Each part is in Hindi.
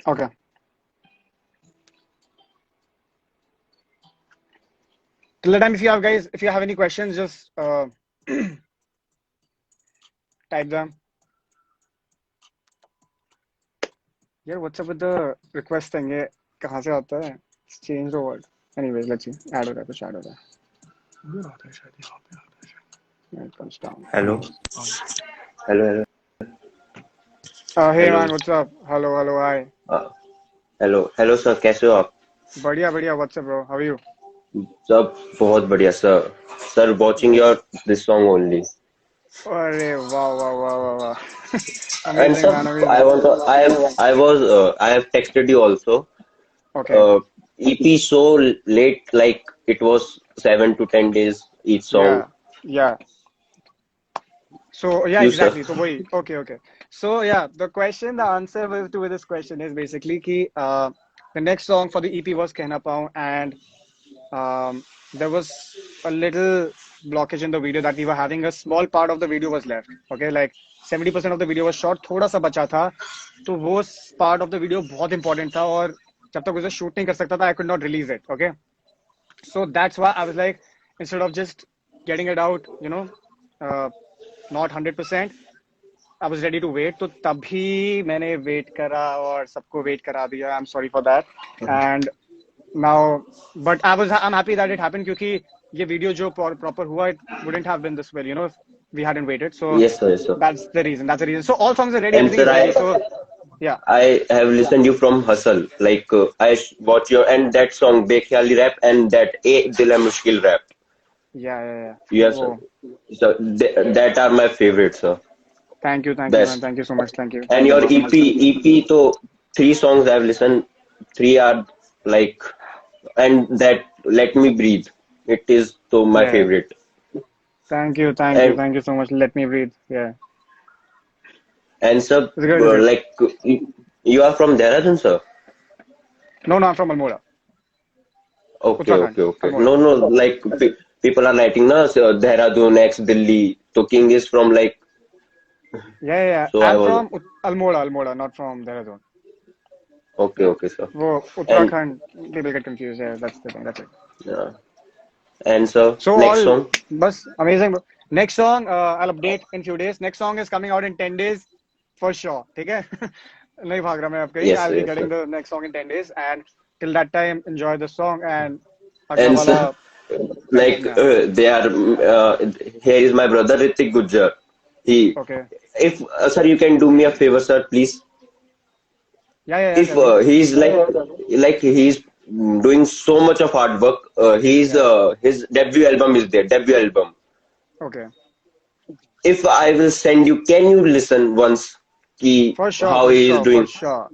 Okay. Till the time, if you have guys, if you have any questions, just type them. Yeah, what's up with the request thing? ये कहाँ से आता है? Change the word. Anyways, let's see. Add हो रहा है कुछ add हो रहा है. इधर आता है शायद यहाँ पे आता है शायद. Yeah, it comes down. Hello, hello, hello, Hey hello, man, what's up? Hello, hello, hi. uh, hello, sir. कैसे हो आप? बढ़िया बढ़िया. What's up, bro? How are you? सब बहुत बढ़िया sir. Watching That's. your this song only. अरे वाह वाह वाह वाह वाह. And Amazing sir, man, I amazing. want to. I have texted you also. Okay. Uh, EP so late, like it was 7 to 10 days each song. Yeah, yeah. So yeah, You sir. exactly. So wait, okay, okay. So yeah, the answer to this question is basically कि the next song for the EP was Kehna Pao, and there was a little blockage in the video that we were having. A small part of the video was left. Okay, like 70% of the video was shot. थोड़ा सा बचा था, तो वो part of the video बहुत important था और जब तक उसे shoot नहीं कर सकता था, I could not release it. Okay, so that's why I was like, instead of just getting it out, uh, not 100%. I was ready to wait, तो तभी मैंने wait करा और सबको wait करा दिया. I'm sorry for that. And now, but I'm happy that it happened क्योंकि ये video जो proper हुआ, it wouldn't have been this well, if we hadn't waited. So Yes sir. Yes sir. that's the reason. That's the reason. So all songs are ready. And Everything sir, is ready. So yeah, I have listened you from Hustle. Like watch your and that song Bekhali rap and that A Dil Hai Mushkil rap. yeah, yeah, yeah. Yes, sir. Oh, So that are my favorites, sir. thank you, man. Best. Thank you so much. And Thank your you so much. EP, so three songs I've listened. Three are like, and that Let Me Breathe. It is so my Yeah, yeah. favorite. And Thank you so much. Let me breathe. Yeah, and sir, it's good. It's good. like you are from Dehradun, sir. No, no, I'm from Almora, Okay, Uttarakhand, okay, okay. Almora. No, no, like people are writing na so Dehradun, ex Delhi. So King is from like. Yeah, yeah, yeah. So I I'm was from Almora, not from Dehradun. okay, Yeah. okay, sir. वो And Uttarakhand, people get confused. Yeah, that's the thing. That's it. yeah. And so So next all, song. bus amazing. Bro. Next song, I'll update in few days. Next song is coming out in 10 days for sure. ठीक है? नहीं भाग रहा मैं अब कहीं. Yes, I'll sir, be yes, getting sir. the next song in 10 days, and till that time, enjoy the song and अगला And वाला sir, like continue. they are here is my brother Ritik Gujjar. He, Okay. if sir, you can do me a favor, sir, please. Yeah, yeah, yeah. If Tell me. he's like he's doing so much of hard work, he's Yeah. his debut album is there. Debut album. Okay. If I will send you, can you listen once? Ki For sure, how for he is sure, for doing. sure,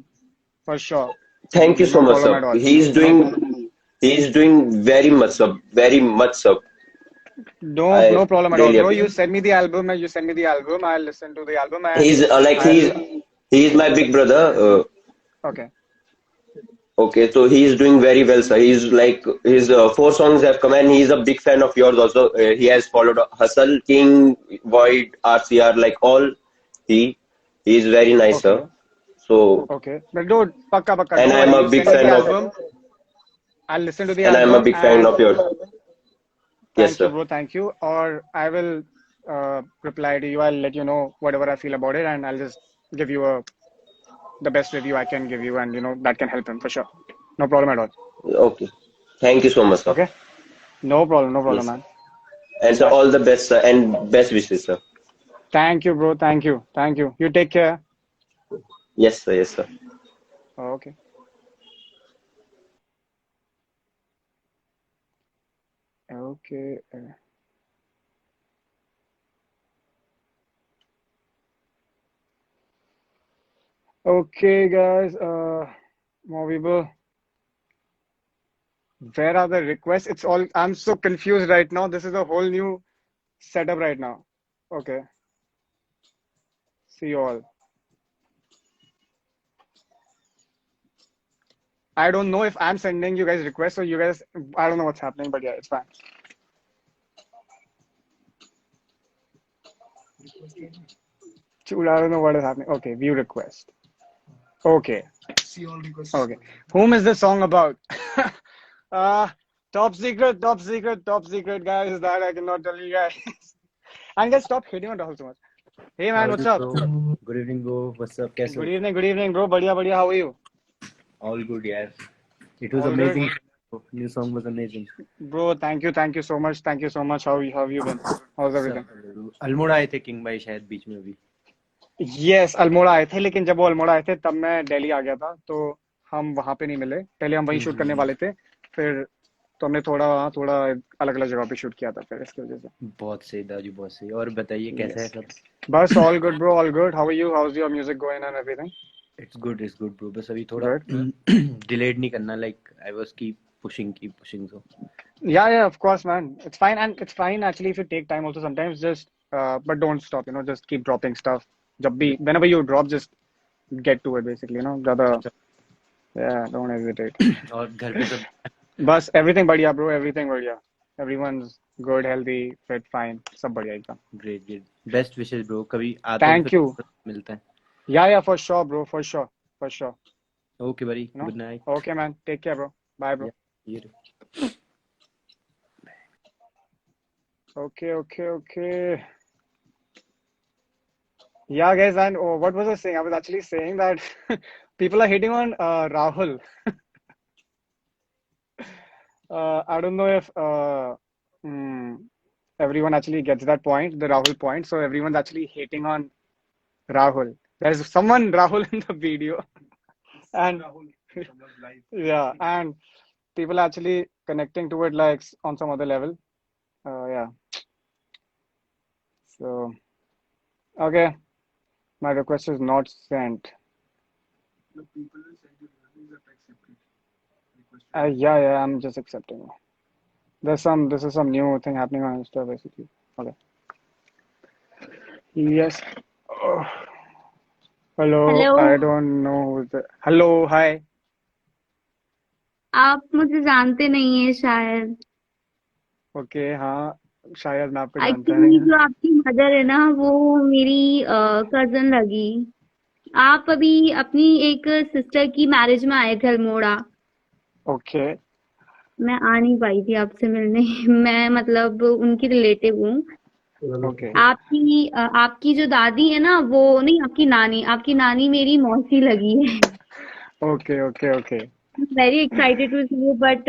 for sure. Thank you so No much, problem sir. at all. He is doing very much, sir. Very much, sir. No, I no problem at all, really bro. appreciate. You send me the album and you send me the album. I'll listen to the album and He's like I'll. he's my big brother. Okay. Okay, so he's doing very well, sir. He's like his four songs have come, and he's a big fan of yours also. He has followed Hustle, King, Void, RCR, like all. He he's very nice, sir. Okay. So, Okay. But dude, pakka pakka. and Don't I'm worry. a You big send me the fan of, album. I'll listen to the and I'm a album big fan and of yours. Yes, thank you, sir. bro. Thank you. Or I will reply to you. I'll let you know whatever I feel about it, and I'll just give you the best review I can give you, and that can help him for sure. No problem at all. Okay. Thank you so much, sir. Okay. No problem, Yes, sir. man. And so Bye. all the best, sir, and best wishes, sir. Thank you, bro. Thank you. You take care. Yes, sir. Yes, sir. Okay. Okay. Okay, guys. More people. Where are the requests? It's all. I'm so confused right now. This is a whole new setup right now. Okay. See you all. I don't know if I'm sending you guys requests or you guys. I don't know what's happening, but yeah, it's fine. Dude, I don't know what is happening. Okay, view request. Okay. Okay. Whom is this song about? uh, top secret, top secret, top secret, guys. That I cannot tell you guys. And guys, stop hating on Rahul so much. Hey man, Howdy, what's up? bro. Good evening, bro. What's up? कैसे हो? Good evening, bro. Badhiya, badhiya. How are you? All good, yeah. It was All good, amazing. New song was amazing. bro. Thank you so much. Thank you so much. How have you been? How's everything? Almora आए थे किंग भाई शायद बीच में अभी. यस अल्मोड़ा आए थे, लेकिन जब वो अल्मोड़ा आए थे तब मैं दिल्ली आ गया था, तो हम वहां पे नहीं मिले। पहले हम वहीं शूट करने वाले थे, फिर तो हमने थोड़ा अलग अलग जगह पे शूट किया था, फिर इसकी वजह से। बहुत सही दाजू, बहुत सही. और बताइए कैसा है यस, सब? बस all good bro, all good. How are you? How is your music going and everything? It's good, bro. बस अभी थोड़ा गुड। delayed नहीं करना. Like I was keep pushing. So Yeah, of course, man. It's fine, and it's fine actually if you take time also sometimes. Just but don't stop. Just keep dropping stuff. जब भी whenever you drop, just get to it basically. ज़्यादा yeah, don't hesitate. और घर पे सब बस everything बढ़िया bro, everything बढ़िया. Everyone's good, healthy, fit, fine. सब बढ़िया एकदम. great. Best wishes, bro. कभी आता हूँ Thank फिर you. मिलते हैं. Yeah, for sure, bro. For sure. Okay, buddy. Good night. Okay, man. Take care, bro. Bye, bro. Yeah. Okay. Yeah, guys, and what was I saying? I was actually saying that people are hating on Rahul. I don't know if everyone actually gets that point, the Rahul point. So everyone's actually hating on Rahul. There's someone Rahul in the video, and yeah, and people actually connecting to it like on some other level. Yeah. So okay, my request is not sent. Yeah, I'm just accepting. This is some new thing happening on Insta basically. Okay. Yes. Oh, hello. Hello. I don't know who's the. Hello. Hi. आप मुझे जानते नहीं है शायद। Okay. हाँ, शायद मैं आपको जानता एक्चुअली नहीं हूँ। जो आपकी मदर है ना वो मेरी कजन लगी। आप अभी अपनी एक सिस्टर की मैरिज में आए थे अल्मोड़ा। Okay. मैं आ नहीं पाई थी आपसे मिलने। मैं मतलब उनकी रिलेटिव हूँ। Okay. आपकी जो दादी है ना वो नहीं, आपकी नानी मेरी मौसी लगी है। Okay. Very excited to see you but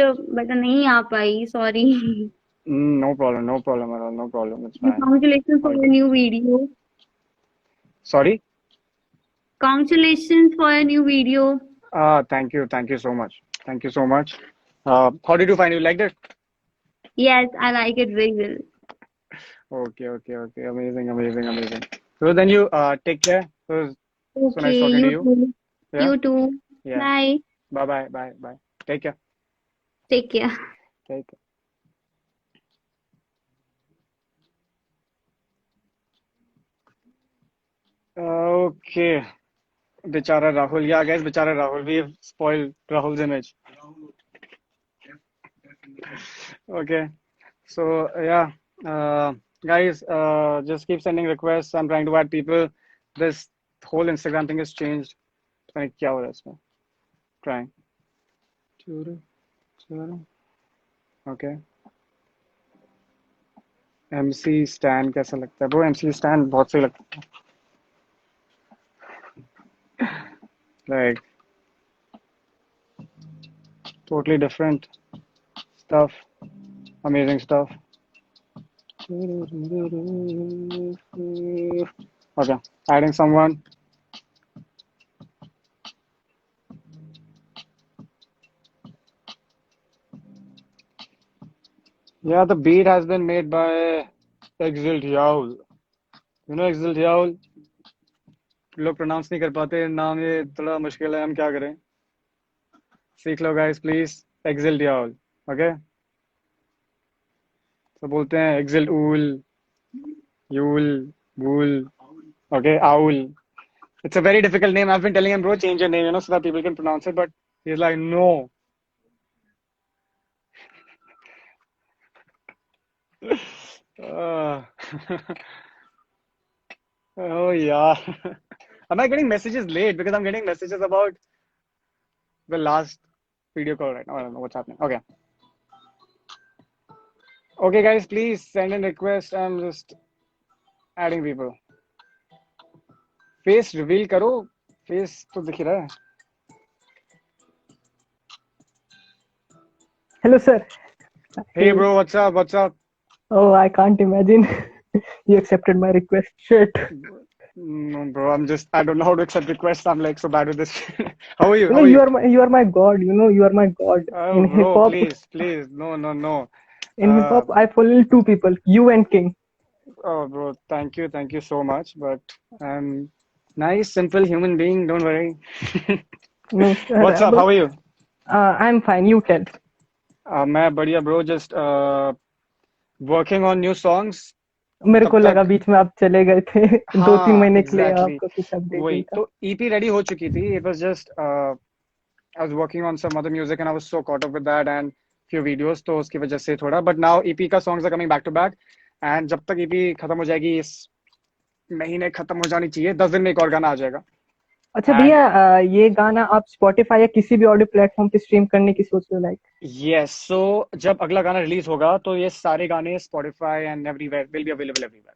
नहीं आ पाई, sorry. No problem. No problem at all. No problem. It's fine. Congratulations for All your good. new video. Sorry. Congratulations for your new video. Thank you. Thank you so much. Thank you so much. How did you find? You liked it? Yes, I like it very well. Okay. Amazing. So then you take care. It was so nice Okay, talking to you you. too. Yeah. You too. Yeah. Bye. Bye. Take care. Take care. Take care. Okay. Bichara Rahul. Yeah, guys, Bichara Rahul. We've spoiled Rahul's image. Okay. So, yeah. Guys, just keep sending requests. I'm trying to add people. This whole Instagram thing has changed. पता नहीं क्या हो रहा है इसमें. Trying. Okay. MC Stan कैसा लगता है? वो MC Stan बहुत सही लगता है. Like totally different stuff, amazing stuff. Okay, adding someone. Yeah, the beat has been made by Exil Yaul. You know Exil Yaul? लोग pronounce नहीं कर पाते नाम, ये थोड़ा मुश्किल है, हम क्या करें? सीख लो guys, please. Exil Yaul. Okay? तो बोलते हैं Exil Ul, Yul, Wool. Okay, Owl. It's a very difficult name. I've been telling him, bro, change your name, so that people can pronounce it. But he's like, no. Uh, oh, yeah. Am I getting messages late? Because I'm getting messages about the last video call right now. I don't know what's happening. Okay. Okay, guys, please send in request. I'm just adding people. Face reveal करो. Face तो दिख ही रहा है. Hello, sir. Hey, bro, what's up? What's up? Oh, I can't imagine you accepted my request. Shit. No, bro, I don't know how to accept requests. I'm like so bad with this. How are you? You How know, are you? you are my god. You know, you are my god. Oh, In hip bro, hop, please. No. in hip hop, I follow two people, you and King. Oh, bro, thank you so much. But I'm nice, simple human being. Don't worry. No, sir. What's up? How are you? I'm fine. You tell. मैं बढ़िया, bro. Just working on new songs. मेरे तब को लगा तक बीच में आप चले गए थे 2-3 महीने के लिए exactly. आपका कुछ अपडेट नहीं वही था. तो EP ready हो चुकी थी. It was just I was working on some other music and I was so caught up with that and few videos, तो उसकी वजह से थोड़ा. But now EP का songs are coming back to back and जब तक EP खत्म हो जाएगी, इस महीने खत्म हो जानी चाहिए, 10 दिन में एक और गाना आ जाएगा. अच्छा And भैया, ये गाना आप Spotify या किसी भी ऑडियो प्लेटफॉर्म पे स्ट्रीम करने की सोच रहे हो लाइक? yes, so जब अगला गाना रिलीज होगा तो ये सारे गाने Spotify and everywhere will be available everywhere.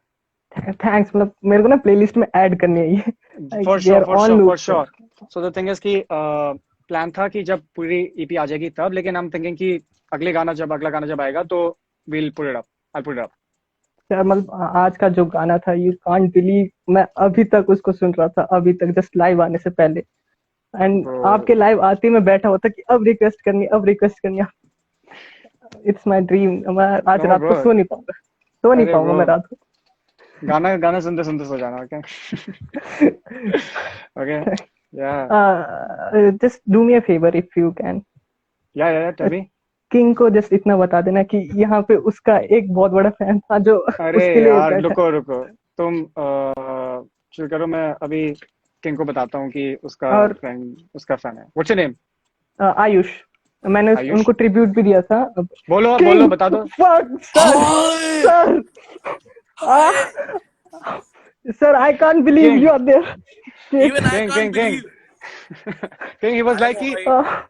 Thanks. मतलब मेरे को ना प्लेलिस्ट में ऐड करनी है ये. Like, For they are on loop, sure. sir. So the thing is कि प्लान था कि जब पूरी EP आ जाएगी तब, लेकिन I'm thinking कि अगला गाना जब आएगा तो we'll put it up. I'll put it up. यार मतलब आज का जो गाना था, यू कांट बिलीव, मैं अभी तक उसको सुन रहा था, अभी तक जस्ट लाइव आने से पहले. एंड Bro, आपके लाइव आते ही मैं बैठा होता कि अब रिक्वेस्ट करनी. It's my dream. मैं आज no रात को bro. सो नहीं अरे पाऊंगा मैं bro, रात को. गाना सुनते सो जाना. Okay. Yeah. Just do me a favour if you can. Yeah. Tell me. King को जस्ट इतना बता देना कि यहाँ पे उसका एक बहुत बड़ा फैन था जो अरे उसके लिए यार, बैठा. रुको. तुम शुरू करो. मैं अभी किंग को बताता हूँ कि उसका और फैन है. What's your name? आयुष, मैंने आयुष. उनको ट्रिब्यूट भी दिया था. बोलो, किंग, बता दो. Sir sir, I can't believe King. you are there. Even I King. can't believe. King, he was like कि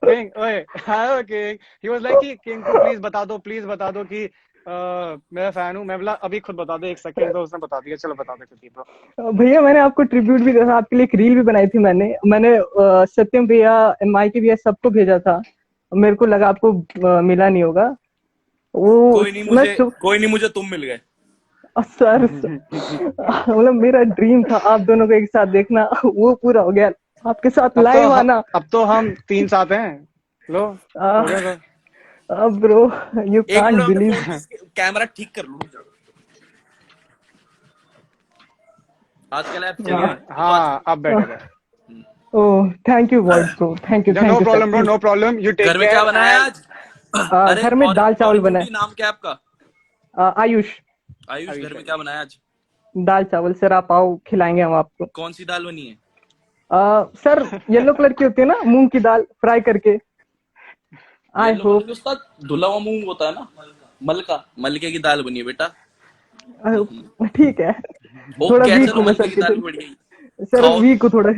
King, ओए, hello King. He was like कि King को प्लीज बता दो कि मैं फैन हूँ. मैं बोला अभी खुद बता दो 1 सेकंड. तो उसने बता दिया. चलो बता दो कुछ ब्रो. भैया मैंने आपको ट्रिब्यूट भी दिया था, आपके लिए एक रील भी बनाई थी मैंने सत्यम भैया, माइकी भैया सबको भेजा था. मेरे को लगा आपको मिला नहीं होगा वो. कोई नहीं, मुझे तुम मिल गए. सर मतलब मेरा ड्रीम था आप दोनों को एक साथ देखना, वो पूरा हो गया. आपके साथ लाइव आना. अब तो हम 3 साथ हैं. लो हो गया. ब्रो यू एक कांट मिनट, बिलीव. कैमरा ठीक कर लूं. आजकल ऐप चली है. हाँ, अब बेटर है. Oh thank you Void bro, thank you. No problem bro, no problem. You take घर में क्या बनाया आज? अरे घर में दाल चावल बना है. नाम क्या है आपका? आयुष. घर में क्या बनाया आज? दाल चावल. सर आप आओ, खिलाएंगे हम आपको. कौन सी दाल बनी है? सर येलो कलर की होती है ना, मूंग की दाल फ्राई करके. आई होप उसका धुला हुआ मूंग होता है ना, मलके की दाल बनी है बेटा. ठीक है. थोड़ा वीक हूँ मैं सर की दाल. सर वीक हूँ थोड़ा.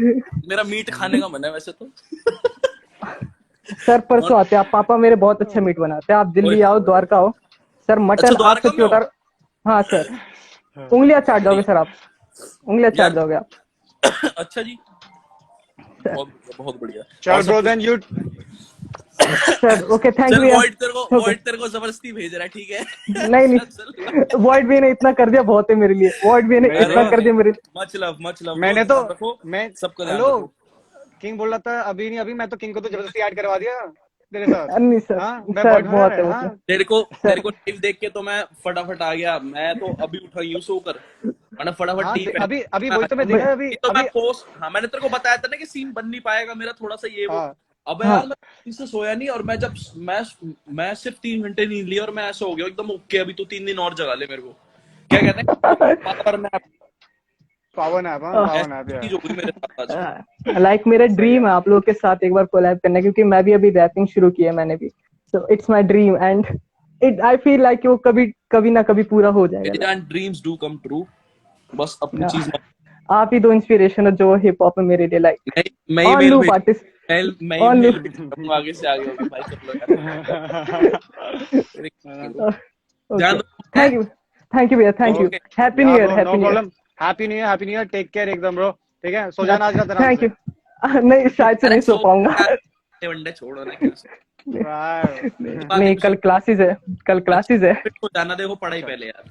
मेरा मीट खाने का मन है वैसे तो. सर परसों आते हैं आप. पापा मेरे बहुत अच्छा मीट बनाते हैं. आप दिल्ली आओ, द्वारका आओ. सर मटन आपसे प्योर. हाँ सर, उंगलियां चाट जाओगे सर आप. उंगलियां चाट जाओगे आप. अच्छा जी, बहुत बढ़िया. चल bro then you. Sir okay thank you. Void तेरे को जबरदस्ती भेज रहा है. ठीक है. नहीं वॉइड भी ने इतना कर दिया, बहुत है मेरे लिए. वॉइड भी ने इतना कर दिया मेरे लिए. Much love. मैंने तो मैं सबको. हेलो किंग बोल रहा था अभी मैं तो किंग को तो जबरदस्ती ऐड करवा दिया तेरे साथ. नहीं सर. सर बहुत है. तेरे को टीम देख के तो मैं फटाफट आ गया. मैं तो अभी उठा यूं सोकर, मैंने फटाफट टीम अभी वही तो मैं देखा. अभी तो मैं पोस्ट. हाँ मैंने तेरे को बताया था ना कि सीन बन नहीं पाएगा मेरा, थोड़ा सा ये वो. अब यार मैं इससे सोया नहीं, और मैं सिर्फ 3 घंटे नींद ली और मैं ऐसा हो गया एकदम ओके. अभी तो 3 दिन और जगा ले मेरे को. क्या कहते हैं पावन ऐप. लाइक मेरा ड्रीम है आप लोगों के साथ एक बार कोलैब करना, क्योंकि मैं भी अभी रैपिंग शुरू की है मैंने भी. So it's my dream and I feel like वो कभी ना कभी पूरा हो जाएगा. Dreams do come true. बस अपनी चीज आप ही दो इंस्पिरेशन हो जो हिप हॉप में मेरे लिए लाइक मैं ही ऑन मेल लूप भेज आर्टिस्ट मैं ही ऑन मेल लूप। भेज दूंगा, आगे से आगे होगा भाई, कर लो यार। ध्यान ओके रखो है। थैंक यू भैया, thank you. Okay happy new या year, bro, no happy new year. Problem. Happy new year, take care एकदम ब्रो। ठीक है, सो जाना आज रात आराम थैंक से। यू। नहीं शायद से अरे नहीं सो पाऊंगा। वनडे छोड़ो ना, क्या वाह। नहीं कल क्लासेस है, कल क्लासेस है। फिर तो जाना, देखो पढ़ाई अच्छा, पहले यार।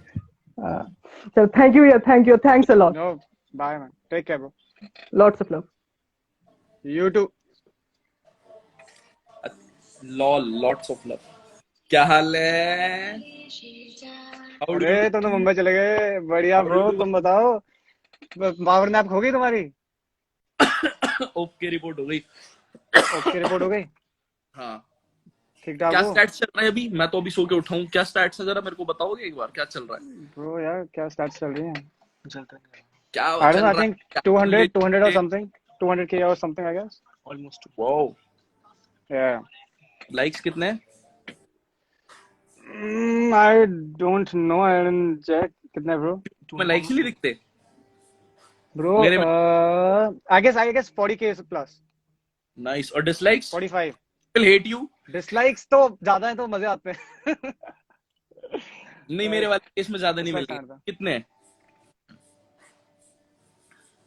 हाँ, चलो थैंक यू भैया, thank you, thanks a lot, no, bye man, take care bro. Lots of love. You too. Lol, lots of love. क्या हाल है? हाउ डू अरे तुम तो मुंबई चले गए, बढ़िया ब्रो। तुम बताओ, पावर नैप हो गई तुम्हारी? ओके, रिपोर्ट हो गई। ओके, रिपोर्ट हो गई? हाँ। ठीक ठाक क्या हो स्टैट्स चल रहा है अभी? मैं तो अभी सो के उठा हूँ। क्या स्टैट्स है, जरा मेरे को बताओगे एक बार, क्या चल रहा है? ब्रो? यार क्या स्टार्ट चल रही है? क्या आई डोंट चल नो, आई रहा थिंक है? 200 or something, 200K or something I guess. Almost. Wow, Yeah. Likes कितने? I don't know, I didn't check. कितने ब्रो? तुम्हें लाइक्स ही नहीं दिखते? ब्रो मेरे में I guess 40K plus. Nice. और dislikes? 45. Will hate you. Dislikes तो ज्यादा है तो मजे आते हैं। नहीं, मेरे वाले केस में ज्यादा नहीं Dislikes मिलेंगे। आने दो। कितने?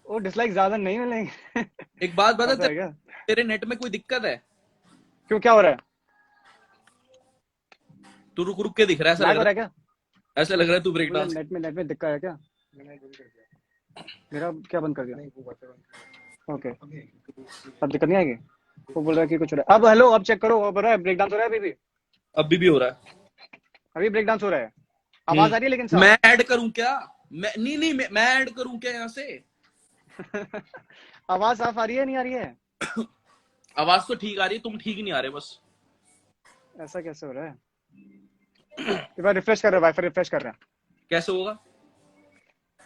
वो डिसलाइक ज्यादा नहीं मिलेंगे। एक बात बता, ऐसा है क्या? तेरे नेट में कोई दिक्कत है? क्यों, क्या हो रहा है? तू रुक रुक के दिख रहा है, ऐसा लैग लग हो रहा रहा है क्या? है, ऐसा लग रहा है तू ब्रेक डांस। नेट में दिक्कत है क्या? मेरा क्या बंद कर दिया? ओके, अब दिक्कत नहीं आएगी। वो बोल रहा है कि कुछ हो रहा है। अब हेलो, अब चेक करो, अब हो रहा है ब्रेक डांस, हो रहा है अभी भी? अभी भी हो रहा है। अभी ब्रेक डांस हो रहा है? आवाज आ रही है लेकिन साफ? मैं ऐड करूं क्या? मैं ऐड करूं क्या यहाँ से? आवाज साफ आ रही है, नहीं आ रही है? आवाज तो ठीक आ रही है, तुम ठीक नहीं आ रहे बस। ऐसा कैसे हो रहा है? एक बार रिफ्रेश कर रहे हैं, वाईफाई रिफ्रेश कर रहे हैं। कैसे होगा?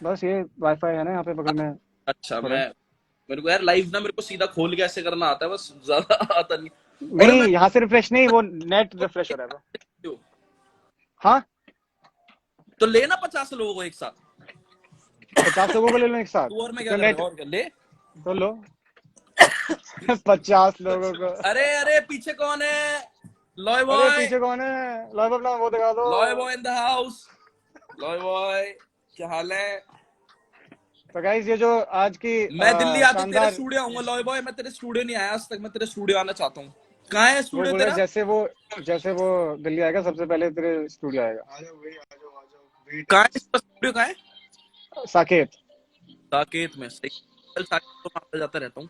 बस ये वाईफाई है ना यहाँ पे बगल में। अच्छा, मेरे को यार लाइव ना, मेरे को सीधा खोल के ऐसे करना आता है, बस ज्यादा आता नहीं। नहीं, यहाँ से रिफ्रेश नहीं, वो नेट रिफ्रेश हो रहा है वो। हाँ, तो लेना 50 लोगों को एक साथ। 50 लोगों को ले लो एक साथ। तू और मैं तो क्या कर नेट रहा हूँ, और क्या ले? तो लो। 50 लोगों को। अरे पीछे कौन है? लॉय अरे बॉय, पीछे कौन है? लाइव अपना वो दिखा दो। Loy boy in the house. Loy boy, क्या हाल है? तो गाइस, ये जो आज की मैं दिल्ली आता हूँ, तेरे शानदार, स्टूडियो आऊंगा। लॉय बॉय, मैं तेरे स्टूडियो नहीं आया आज तक, मैं तेरे स्टूडियो आना चाहता हूँ। कहाँ है वो स्टूडियो बोल रहा है तेरा? जैसे वो दिल्ली आएगा सबसे पहले तेरे स्टूडियो आएगा। कहाँ है इसका स्टूडियो? कहाँ है? साकेत। साकेत में? सही। कल साकेत तो मैं आता जाता रहता हूँ,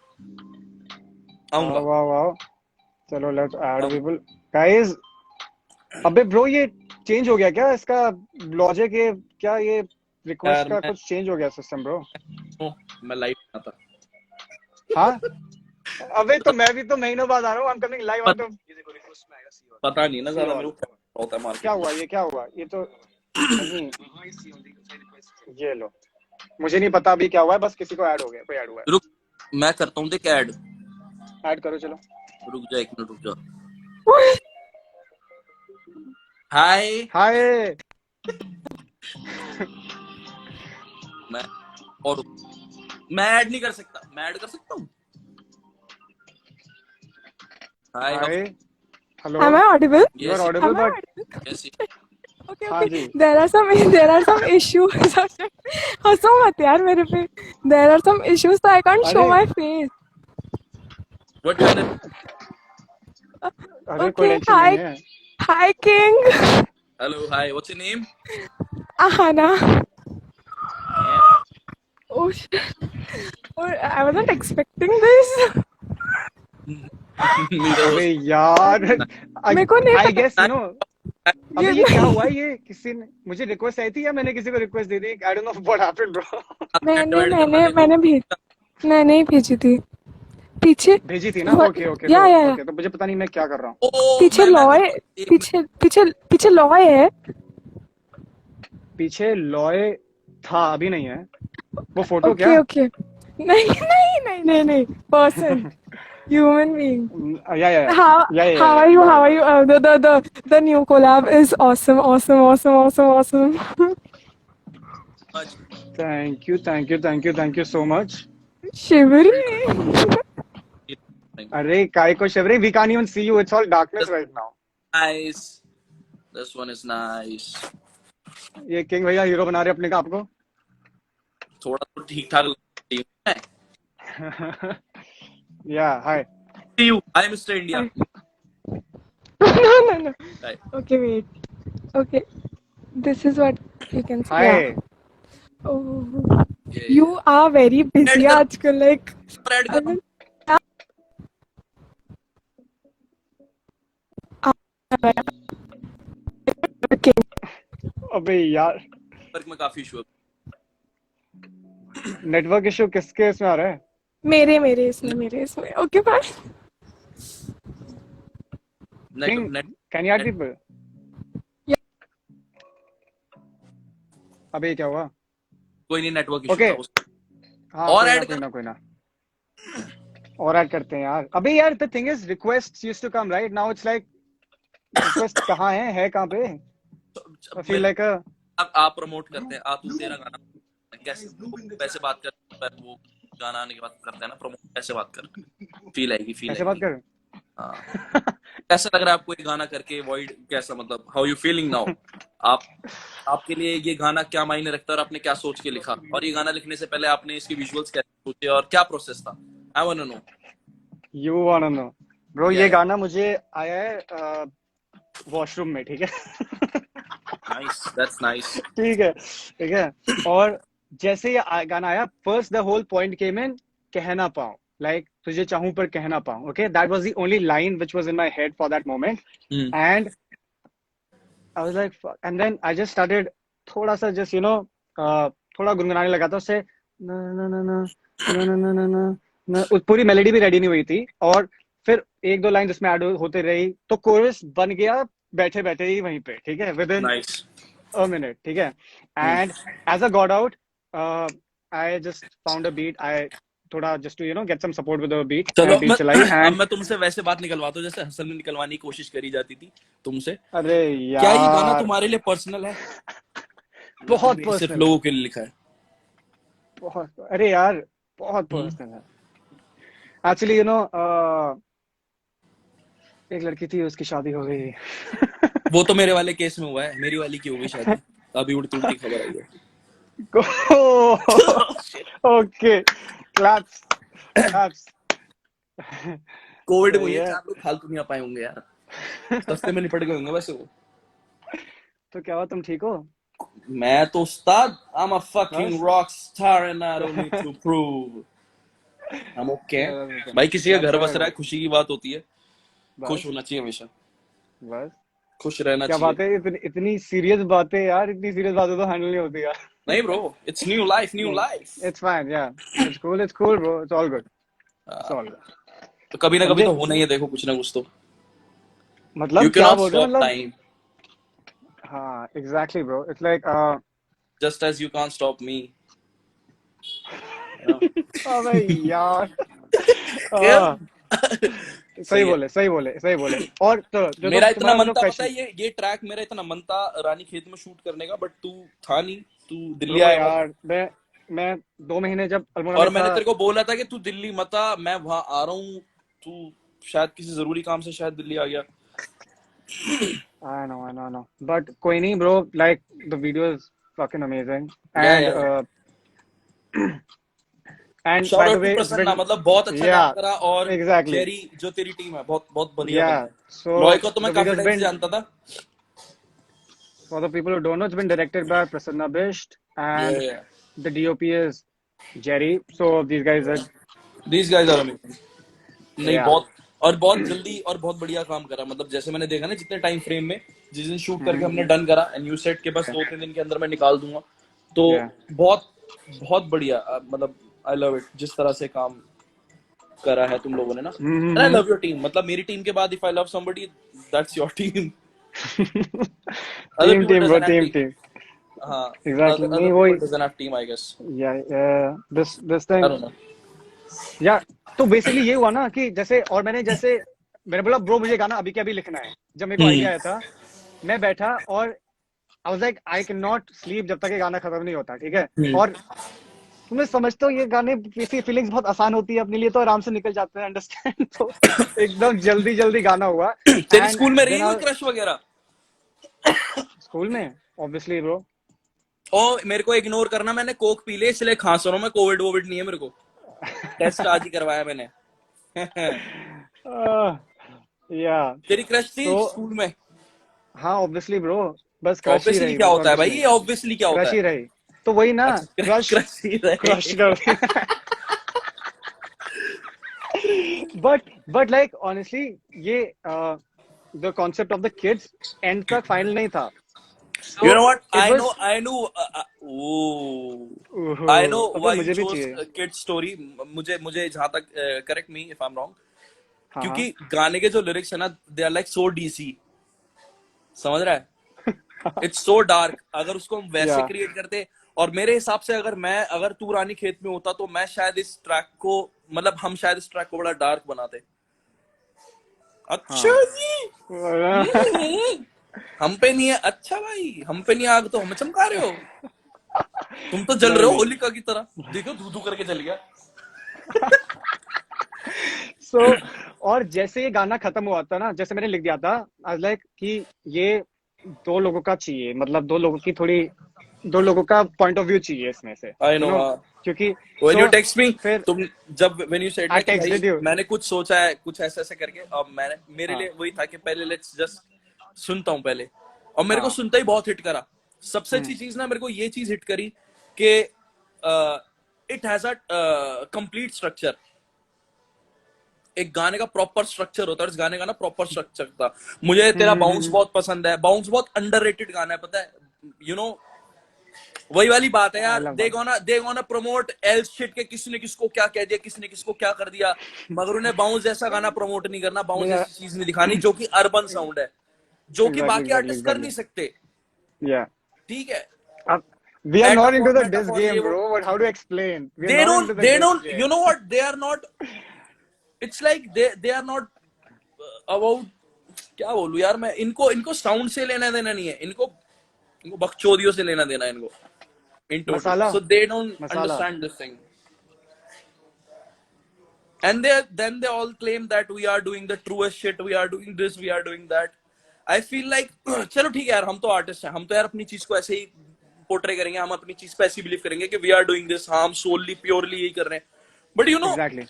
आऊंगा। वाह वाह, चलो लेट्स ऐड पीपल गाइस। अबे ब्रो, ये चेंज हो गया क्या इसका लॉजिक? ये क्या, ये रिक्वेस्ट का कुछ चेंज हो गया सिस्टम ब्रो? मैं लाइव आता। हाँ, अबे तो मैं भी तो महीनों बाद आ रहा हूँ। I am coming live on. पता नहीं ना, ज्यादा मेरे को होता है मार्केट। क्या हुआ? ये क्या हुआ? ये तो नहीं, ये लो, मुझे नहीं पता अभी क्या हुआ है, बस किसी को ऐड हो गया, कोई ऐड हुआ है। रुक, मैं करता हूँ, देख ऐड करो चलो। रुक जा, एक मिनट रुक जा। हाय हाय। मैं ऐड नहीं कर सकता, मैं ऐड कर सकता हूँ। हाय, hello. Am I audible? You are audible, Am I but audible? yes, Okay, हाँ okay. जी। There are some issues. हंसो मत यार मेरे पे। There are some issues, so I can't show अरे my face. what kind of? अरे कोई Okay, टेंशन नहीं है। hi King. Hello, hi, what's your name? Ahana. Oh, shit. Oh, I wasn't expecting this. अबे यार, मेरे को नहीं आई पता। Guess no. अबे ये क्या हुआ? ये किसी ने मुझे रिक्वेस्ट आई थी या मैंने किसी को request they the? I don't know what happened bro. मैंने ही भेजी थी। पीछे भेजी थी ना? ओके ओके या ओके, तो मुझे पता नहीं मैं क्या कर रहा हूँ। पीछे लॉय, पीछे लॉय है। पीछे लॉय था, अभी नहीं है वो फोटो। ओके क्या? ओके, नहीं person, human being. Yeah. How are you? The new collab is awesome. much. Thank you so much. Shivering. अरे काय को shivering? We can't even see you. It's all darkness This right now. nice. This one is nice. ये किंग भैया हीरो बना रहे अपने आप को. थोड़ा तो ठीक ठाक लगता है. Yeah, hi. See you. I am Mr. India. No. Hi. Okay, wait. Okay. This is what you can say. Hi. Yeah. Oh, Yeah. you are very busy Add आजकल, like. Add I mean, okay. अबे यार नेटवर्क में काफी इशू है. नेटवर्क इशू किसके इसमें आ रहा है? मेरे इसमें. Okay, fine. King, net can you add people? Yeah. अबे क्या हुआ? कोई नहीं, नेटवर्क इशू Okay. था. हाँ और कोई ऐड ना और ऐड करते हैं यार. अबे यार the thing is requests used to come right now. It's like request कहाँ है कहाँ पे? I feel like a आप प्रमोट करते हैं. आप तेरा गाना कैसे वैसे बात करते हैं, वो गाना आने के बाद करते हैं ना प्रमोट. कैसे बात कर फील आएगी ऐसे बात कर. हाँ. कैसा लग रहा है आपको ये गाना करके? वॉइड कैसा, मतलब हाउ यू फीलिंग नाउ? आपके लिए ये गाना क्या मायने रखता है और आपने क्या सोच के लिखा? और ये गाना लिखने से पहले आपने इसके विजुअल्स कैसे सोचे और क्या प्रोसेस था? I want to know. You wanna know, bro? Yeah. ये गाना मुझे आया है वॉशरूम में. ठीक है. Nice, that's nice. ठीक है. और जैसे ये गाना आया, first the whole point came in कहना पाऊं, लाइक तुझे चाहूं पर कहना पाऊं. Okay, that was the only line which was in my head for that moment. And I was like and then I just started थोड़ा सा जस्ट थोड़ा गुनगुनाने लगा था उससे. ना ना ना ना ना ना ना ना ना. पूरी मेलोडी भी रेडी नहीं हुई थी और फिर एक दो लाइन जिसमें ऐड होते रही तो कोरस बन गया बैठे बैठे ही वहीं पे. ठीक है, with in nice. a minute. ठीक है. And as I got out, I just found a beat. I थोड़ा just to get some support with the beat. चलो beat चलाई and मैं तुमसे वैसे बात निकलवाता हूँ जैसे हसल में निकलवाने की कोशिश करी जाती थी तुमसे. अरे क्या ये गाना यार तुम्हारे लिए पर्सनल है? बहुत सिर्फ पर्सनल. लोगों के लिए लिखा है? बहुत. अरे यार बहुत पर्सनल है. Actually एक लड़की थी, उसकी शादी हो गई. वो तो मेरे वाले केस में हुआ है. मेरी वाली की हो गई शादी. अभी उड़ती उड़ती खबर आई है. Okay, claps. कोविड तो में ये ये- चार लोग फालतू नहीं आ पाए होंगे यार. सस्ते में निपट गए होंगे वैसे वो. तो क्या हुआ, तुम ठीक हो? मैं तो उस्ताद. I'm a fucking बस. rock star and I don't need to prove. I'm okay. भाई किसी का घर बस रहा है, खुशी की बात होती है. खुश होना चाहिए हमेशा. बस. खुश रहना क्या चाहिए. बात है, इतनी सीरियस बातें यार. इतनी सीरियस बातें तो हैंडल नहीं होती यार. नहीं bro, it's new life. It's fine, yeah. It's cool, bro. It's all good. It's all good. तो कभी ना कभी तो होना ही है. देखो कुछ ना कुछ तो. मतलब You क्या cannot बोल रहे हो? stop मतलब time. हाँ, exactly, bro. It's like Just as you can't stop me. अबे यार. सही बोले. और तो जो मेरा इतना तुम्हारा मन था, पता question- है ये ट्रैक मेरा इतना मन था रानी खेत में शूट करने का, बट तू था नहीं. तू दिल्ली Bro, आया. यार मैं 2 महीने जब अल्मोड़ा और में मैंने था, तेरे को बोला था कि तू दिल्ली मत आ, मैं वहां आ रहा हूँ. तू शायद किसी जरूरी काम से शायद दिल्ली आ गया. I know. But कोई नहीं, bro. Like the video is fucking amazing. Yeah. And Shout by the out way, to it's Prasanna, been- मतलब बहुत अच्छा Yeah, काम करा. और exactly. जेरी जो तेरी टीम है बहुत बहुत बढ़िया. yeah. So रॉय को तो मैं the काफी video's टाइम से been, जानता था. for the people who don't know, it's been directed by Prasanna Bisht and Yeah. the DOP is Jerry. So these guys are These guys are amazing. नहीं Yeah. बहुत जल्दी और बहुत बढ़िया काम करा. मतलब जैसे मैंने देखा ना जितने टाइम फ्रेम में जिस दिन शूट करके हमने डन करा, एंड यू सेट के बस 2-3 दिन के अंदर मैं निकाल दूंगा. तो Yeah. बहुत बढ़िया. मतलब आई लव इट जिस तरह से काम करा है तुम लोगों ने ना. And I love your team. मतलब मेरी टीम के बाद if I love somebody that's your team. team. हाँ, Exactly. other नहीं, people वही- doesn't have team I guess. Yeah. This I thing. don't know. या तो बेसिकली ये हुआ ना कि मैंने बोला ब्रो मुझे गाना अभी के अभी लिखना है. जब मेरे को आइडिया आया था, मैं बैठा और आई was like I can not sleep जब तक ये गाना खत्म नहीं होता, ठीक है। और तुम्हें समझते हो ये गाने की फीलिंग्स बहुत आसान होती है अपने लिए, तो आराम से निकल जाते हैं, अंडरस्टैंड। तो एकदम जल्दी जल्दी गाना हुआ। तेरी एंड स्कूल में रही देन हुई क्रश वगैरह? स्कूल में ऑब्वियसली ब्रो। ओ मेरे को इग्नोर करना, मैंने कोक पी ले इसलिए खांस रहा हूं मैं, कोविड वोविड नहीं है मेरे को, टेस्ट आज ही करवाया मैंने। या तेरी क्रश थी तो स्कूल में? हाँ ऑब्वियसली ब्रो, बस क्रश ही ऑब्वियसली रही, क्या बस होता है और कुछ भाई? नहीं। ये ऑब्वियसली क्या होता क्रश है? ही रही, तो वही ना, क्रश क्रश ही रहे। क्रश कर। बट लाइक ऑनेस्टली ये the concept of the kids and तक फाइनल नहीं था। You know what? It I was know. ओहो, I know अबे why you मुझे भी chose चाहिए। kid story. मुझे जहाँ तक correct me if I'm wrong. हाँ हाँ क्योंकि गाने के जो lyrics है ना, they are like so DC. समझ रहा है? It's so dark. अगर उसको हम वैसे या create करते, और मेरे हिसाब से अगर तू रानी खेत में होता तो मैं शायद इस ट्रैक को, मतलब हम शायद इस ट्रैक को बड़ा डार्क बनाते। अच्छा हाँ जी। हम पे नहीं है, अच्छा भाई हम पे नहीं आग तो हमें चमका रहे हो, तुम तो जल नहीं रहे हो नहीं होलिका की तरह, देखो धू धू करके जल गया। सो और जैसे ये गाना खत्म हुआ था ना, जैसे मैंने लिख दिया था आज लाइक कि ये दो लोगों का चाहिए, मतलब दो लोगों का पॉइंट ऑफ व्यू चाहिए इसमें से, आई यू नो। नो, क्योंकि when you so text me, फिर तुम जब व्हेन यू सेड आई ना कि भाई टेक्स्टेड यू। मैंने कुछ सोचा है कुछ ऐसे ऐसे करके, अब मेरे हाँ लिए वही था कि पहले लेट्स जस्ट सुनता हूँ पहले, और मेरे को हाँ सुनता ही बहुत हिट करा। सबसे अच्छी चीज ना मेरे को ये चीज हिट करी कि it has a complete structure. एक गाने का प्रॉपर स्ट्रक्चर होता है, और इस गाने का ना प्रॉपर स्ट्रक्चर था। मुझे तेरा बाउंस बहुत पसंद है, बाउंस बहुत अंडररेटेड गाना है, पता है, यू नो। वही वाली बात है आई यार, love they gonna promote L shit के किसी ने किसको क्या कह दिया, किसी ने किसको क्या कर दिया, मगर उन्हें बाउंस जैसा गाना प्रमोट नहीं करना, बाउंस दैट। जैसी चीज नहीं दिखानी जो कि अर्बन साउंड है, जो कि एग्जैक्टली बाकी एग्जैक्टली आर्टिस्ट कर एग्जैक्टली नहीं सकते। या ठीक है, अब we are not into the diss metaphor ये game वो, bro, but how to explain, we are they not don't into the they diss don't game। You know what, they are not, it's like they are not about, क्या बोलूं यार मैं, इनको साउंड से लेना देना नहीं है, इनको बकचोदियों से लेना देना है इनको in total. Masala So they don't masala understand this thing. And then they all claim that we are doing the truest shit, we are doing this, we are doing that. I feel like चलो ठीक है यार, हम तो आर्टिस्ट हैं, हम तो यार अपनी चीज को ऐसे ही पोर्ट्रे करेंगे, हम अपनी चीज पे ऐसे बिलीव करेंगे कि we are doing this, हाँ हम solely purely यही कर रहे हैं। But you know, exactly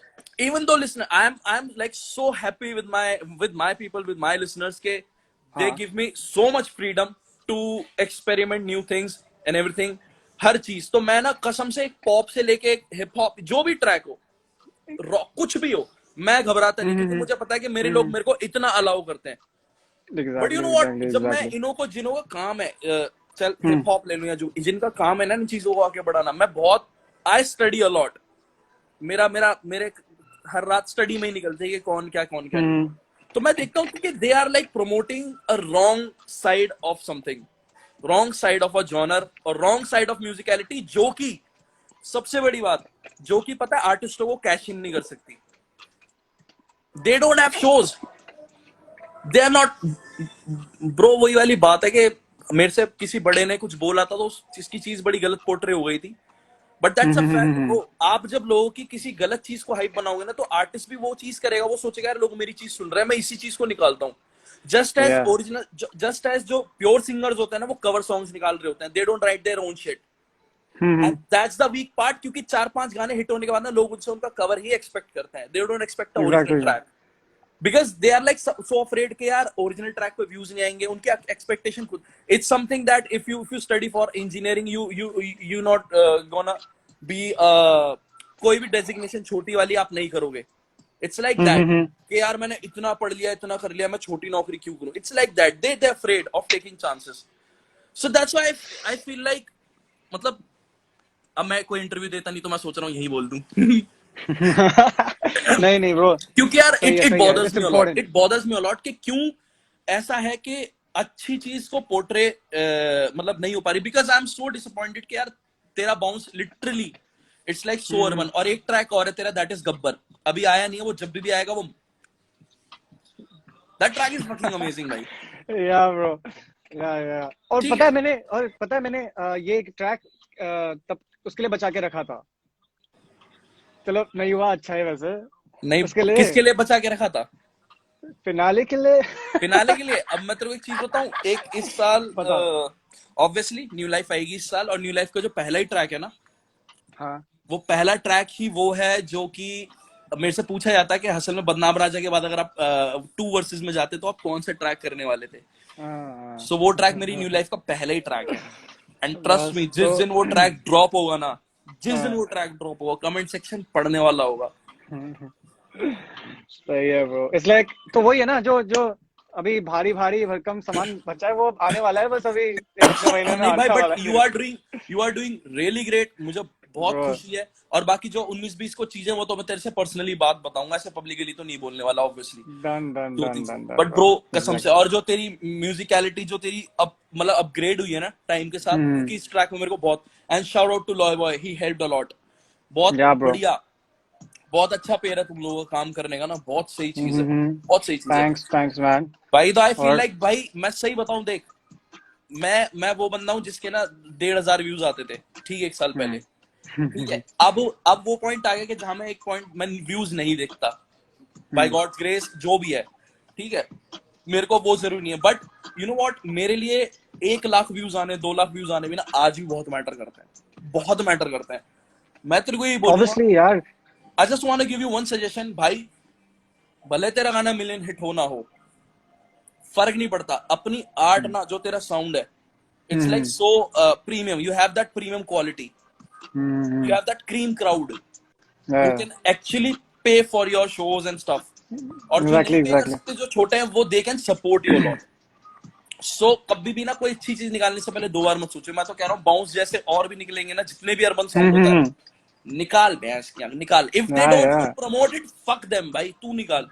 even though listener, I'm like so happy with my people, with my listeners के they हाँ give me so much freedom to experiment new things and everything, हर चीज। तो मैं ना कसम से एक पॉप से लेके एक हिप हॉप, जो भी ट्रैक हो, रॉक, कुछ भी हो, मैं घबराता नहीं, क्योंकि मुझे पता है कि मेरे लोग मेरे को इतना अलाउ करते हैं। But you exactly know what, exactly जब मैं exactly जिन्हों का काम है, चल हिप हॉप ले लूं, या जो जिनका काम है ना इन चीजों को आगे बढ़ाना, मैं बहुत आई स्टडी अ लॉट। मेरे हर रात स्टडी में ही निकलते हैं कि कौन क्या नहीं। तो मैं देखता हूँ कि they are like promoting a wrong side of something, wrong side of a genre, और रॉन्ग साइड ऑफ म्यूजिकलिटी, जो कि सबसे बड़ी बात, जो कि पता है आर्टिस्टों को कैश इन नहीं कर सकती। They don't have shows, they are not, bro वही वाली बात है कि मेरे से किसी बड़े ने कुछ बोला था तो इसकी चीज बड़ी गलत पोर्ट्रे हो गई थी, but that's a fact bro. आप जब लोगों की किसी गलत चीज को हाइप बनाओगे ना, तो आर्टिस्ट भी वो चीज करेगा, वो सोचेगा यार लोग मेरी चीज सुन रहे हैं, मैं इसी चीज को निकालता हूँ। Just as yeah original, just as जो प्योर सिंगर्स होते हैं ना, वो कवर सॉन्ग्स निकाल रहे होते हैं, they don't write their own shit, and that's the weak part. क्योंकि 4-5 गाने हिट होने के बाद ना लोग उनसे उनका कवर ही एक्सपेक्ट करते हैं, they don't expect a original exactly track, because they are like so afraid कि यार ओरिजिनल ट्रैक पे व्यूज नहीं आएंगे, उनकी एक्सपेक्टेशन खुद। It's something that if you study for engineering, you not gonna be, कोई भी डेजिग्नेशन छोटी वाली आप नहीं करोगे। इट्स लाइक दैट कि यार मैंने इतना पढ़ लिया, इतना कर लिया, मैं छोटी नौकरी क्यों करूं। It's like that, they afraid of taking chances. So that's why I feel like, मतलब अब मैं कोई इंटरव्यू देता नहीं तो मैं सोच रहा हूँ यही बोल दूं। नहीं ब्रो, क्योंकि यार सही है इट सही है, bothers it's me a lot, important. It bothers me a lot कि क्यों ऐसा है कि अच्छी चीज को पोर्ट्रे मतलब नहीं हो पा रही, because I am so disappointed कि यार तेरा bounce literally it's like so urban. और एक ट्रैक और है तेरा, दैट इज गब्बर, अभी आया नहीं है, वो जब भी आएगा वो, that track is fucking amazing भाई। या ब्रो, या और ठीक पता है मैंने ये एक ट्रैक तब उसके लिए बचा के रखा था। चलो नहीं हुआ, अच्छा है वैसे नहीं, उसके लिए, किसके लिए बचा के रखा था? फिनाले के लिए। फिनाले के लिए। अब मैं तेरे को एक चीज बताऊं, एक इस साल पता। ऑब्वियसली न्यू लाइफ आएगी इस साल, और न्यू लाइफ का जो पहला ही ट्रैक है ना, हाँ वो पहला ट्रैक ही वो है जो कि मेरे से पूछा जाता है कि हसल में बदनाम राजा के बाद अगर आप 2 वर्सेस में जाते तो आप कौन से ट्रैक करने वाले थे। हाँ, सो वो ट्रैक मेरी न्यू लाइफ का पहला ही ट्रैक है। एंड ट्रस्ट बस मी, तो जिस दिन वो ट्रैक ड्रॉप होगा ना, जिस दिन हाँ वो ट्रैक ड्रॉप होगा, कमेंट सेक्शन पढ़ने वाला होगा। सही है ब्रो। इट्स लाइक तो वही है ना, जो जो अभी भारी भारी भरकम सामान बचा है वो आने वाला है, बस अभी एक अपने महीने में नहीं भाई, आने बट वाला you are doing really great, मुझे बहुत ब्रो। खुशी है। और बाकी जो 19-20 को चीजें, वो तो मैं तेरे से पर्सनली बात बताऊंगा, ऐसे पब्लिकली तो नहीं बोलने वाला ऑब्वियसली। डन डन दो डन तीन, done done but bro, bro कसम से, एग्जैक्टली। और जो तेरी म्यूजिकलिटी जो तेरी अब मतलब अपग्रेड हुई है ना टाइम के साथ, क्योंकि इस ट्रैक में मेरे को बहुत, and shout out to Loy Boy, he helped a lot. बहुत या ब्रो। बढ़िया, बहुत अच्छा पेयर है तुम लोगों का काम करने का ना, बहुत सही चीज है, बहुत सही चीज है थैंक्स मैन। भाई। तो आई फील और लाइक भाई, मैं सही बताऊं देख, मैं वो बंदा हूं जिसके ना 1,500 व्यूज आते थे, ठीक है, 1 साल पहले, ठीक है। अब वो पॉइंट आ गया कि जहां मैं एक पॉइंट मैं व्यूज नहीं देखता, बाय गॉड्स ग्रेस जो भी है, ठीक है, मेरे को वो जरूरी नहीं है। बट यू नो व्हाट, मेरे लिए 1 लाख व्यूज आने, 2 लाख व्यूज आने भी ना आज भी बहुत मैटर करता है, बहुत मैटर करता है। मैं तेरे को यही बोलूंगा, ऑब्वियसली यार। I just want to give you one suggestion भाई, भले तेरा गाना मिलियन हिट हो ना हो, फर्क नहीं पड़ता, अपनी आर्ट ना, जो तेरा साउंड है, it's like so premium, you have that premium quality, you have that cream crowd who can actually pay for your shows and stuff, और जो नहीं पे कर सकते, जो छोटे हैं, वो they can support you a lot. So कभी भी ना कोई अच्छी चीज निकालने से पहले 2 बार मत सोचो। मैं तो कह रहा हूँ बाउंस जैसे और भी निकलेंगे ना, जितने भी अर्बन सॉन्ग होता है, निकाल भैंस की आंख, निकाल। If they don't want to promote it, fuck them भाई, तू निकाल।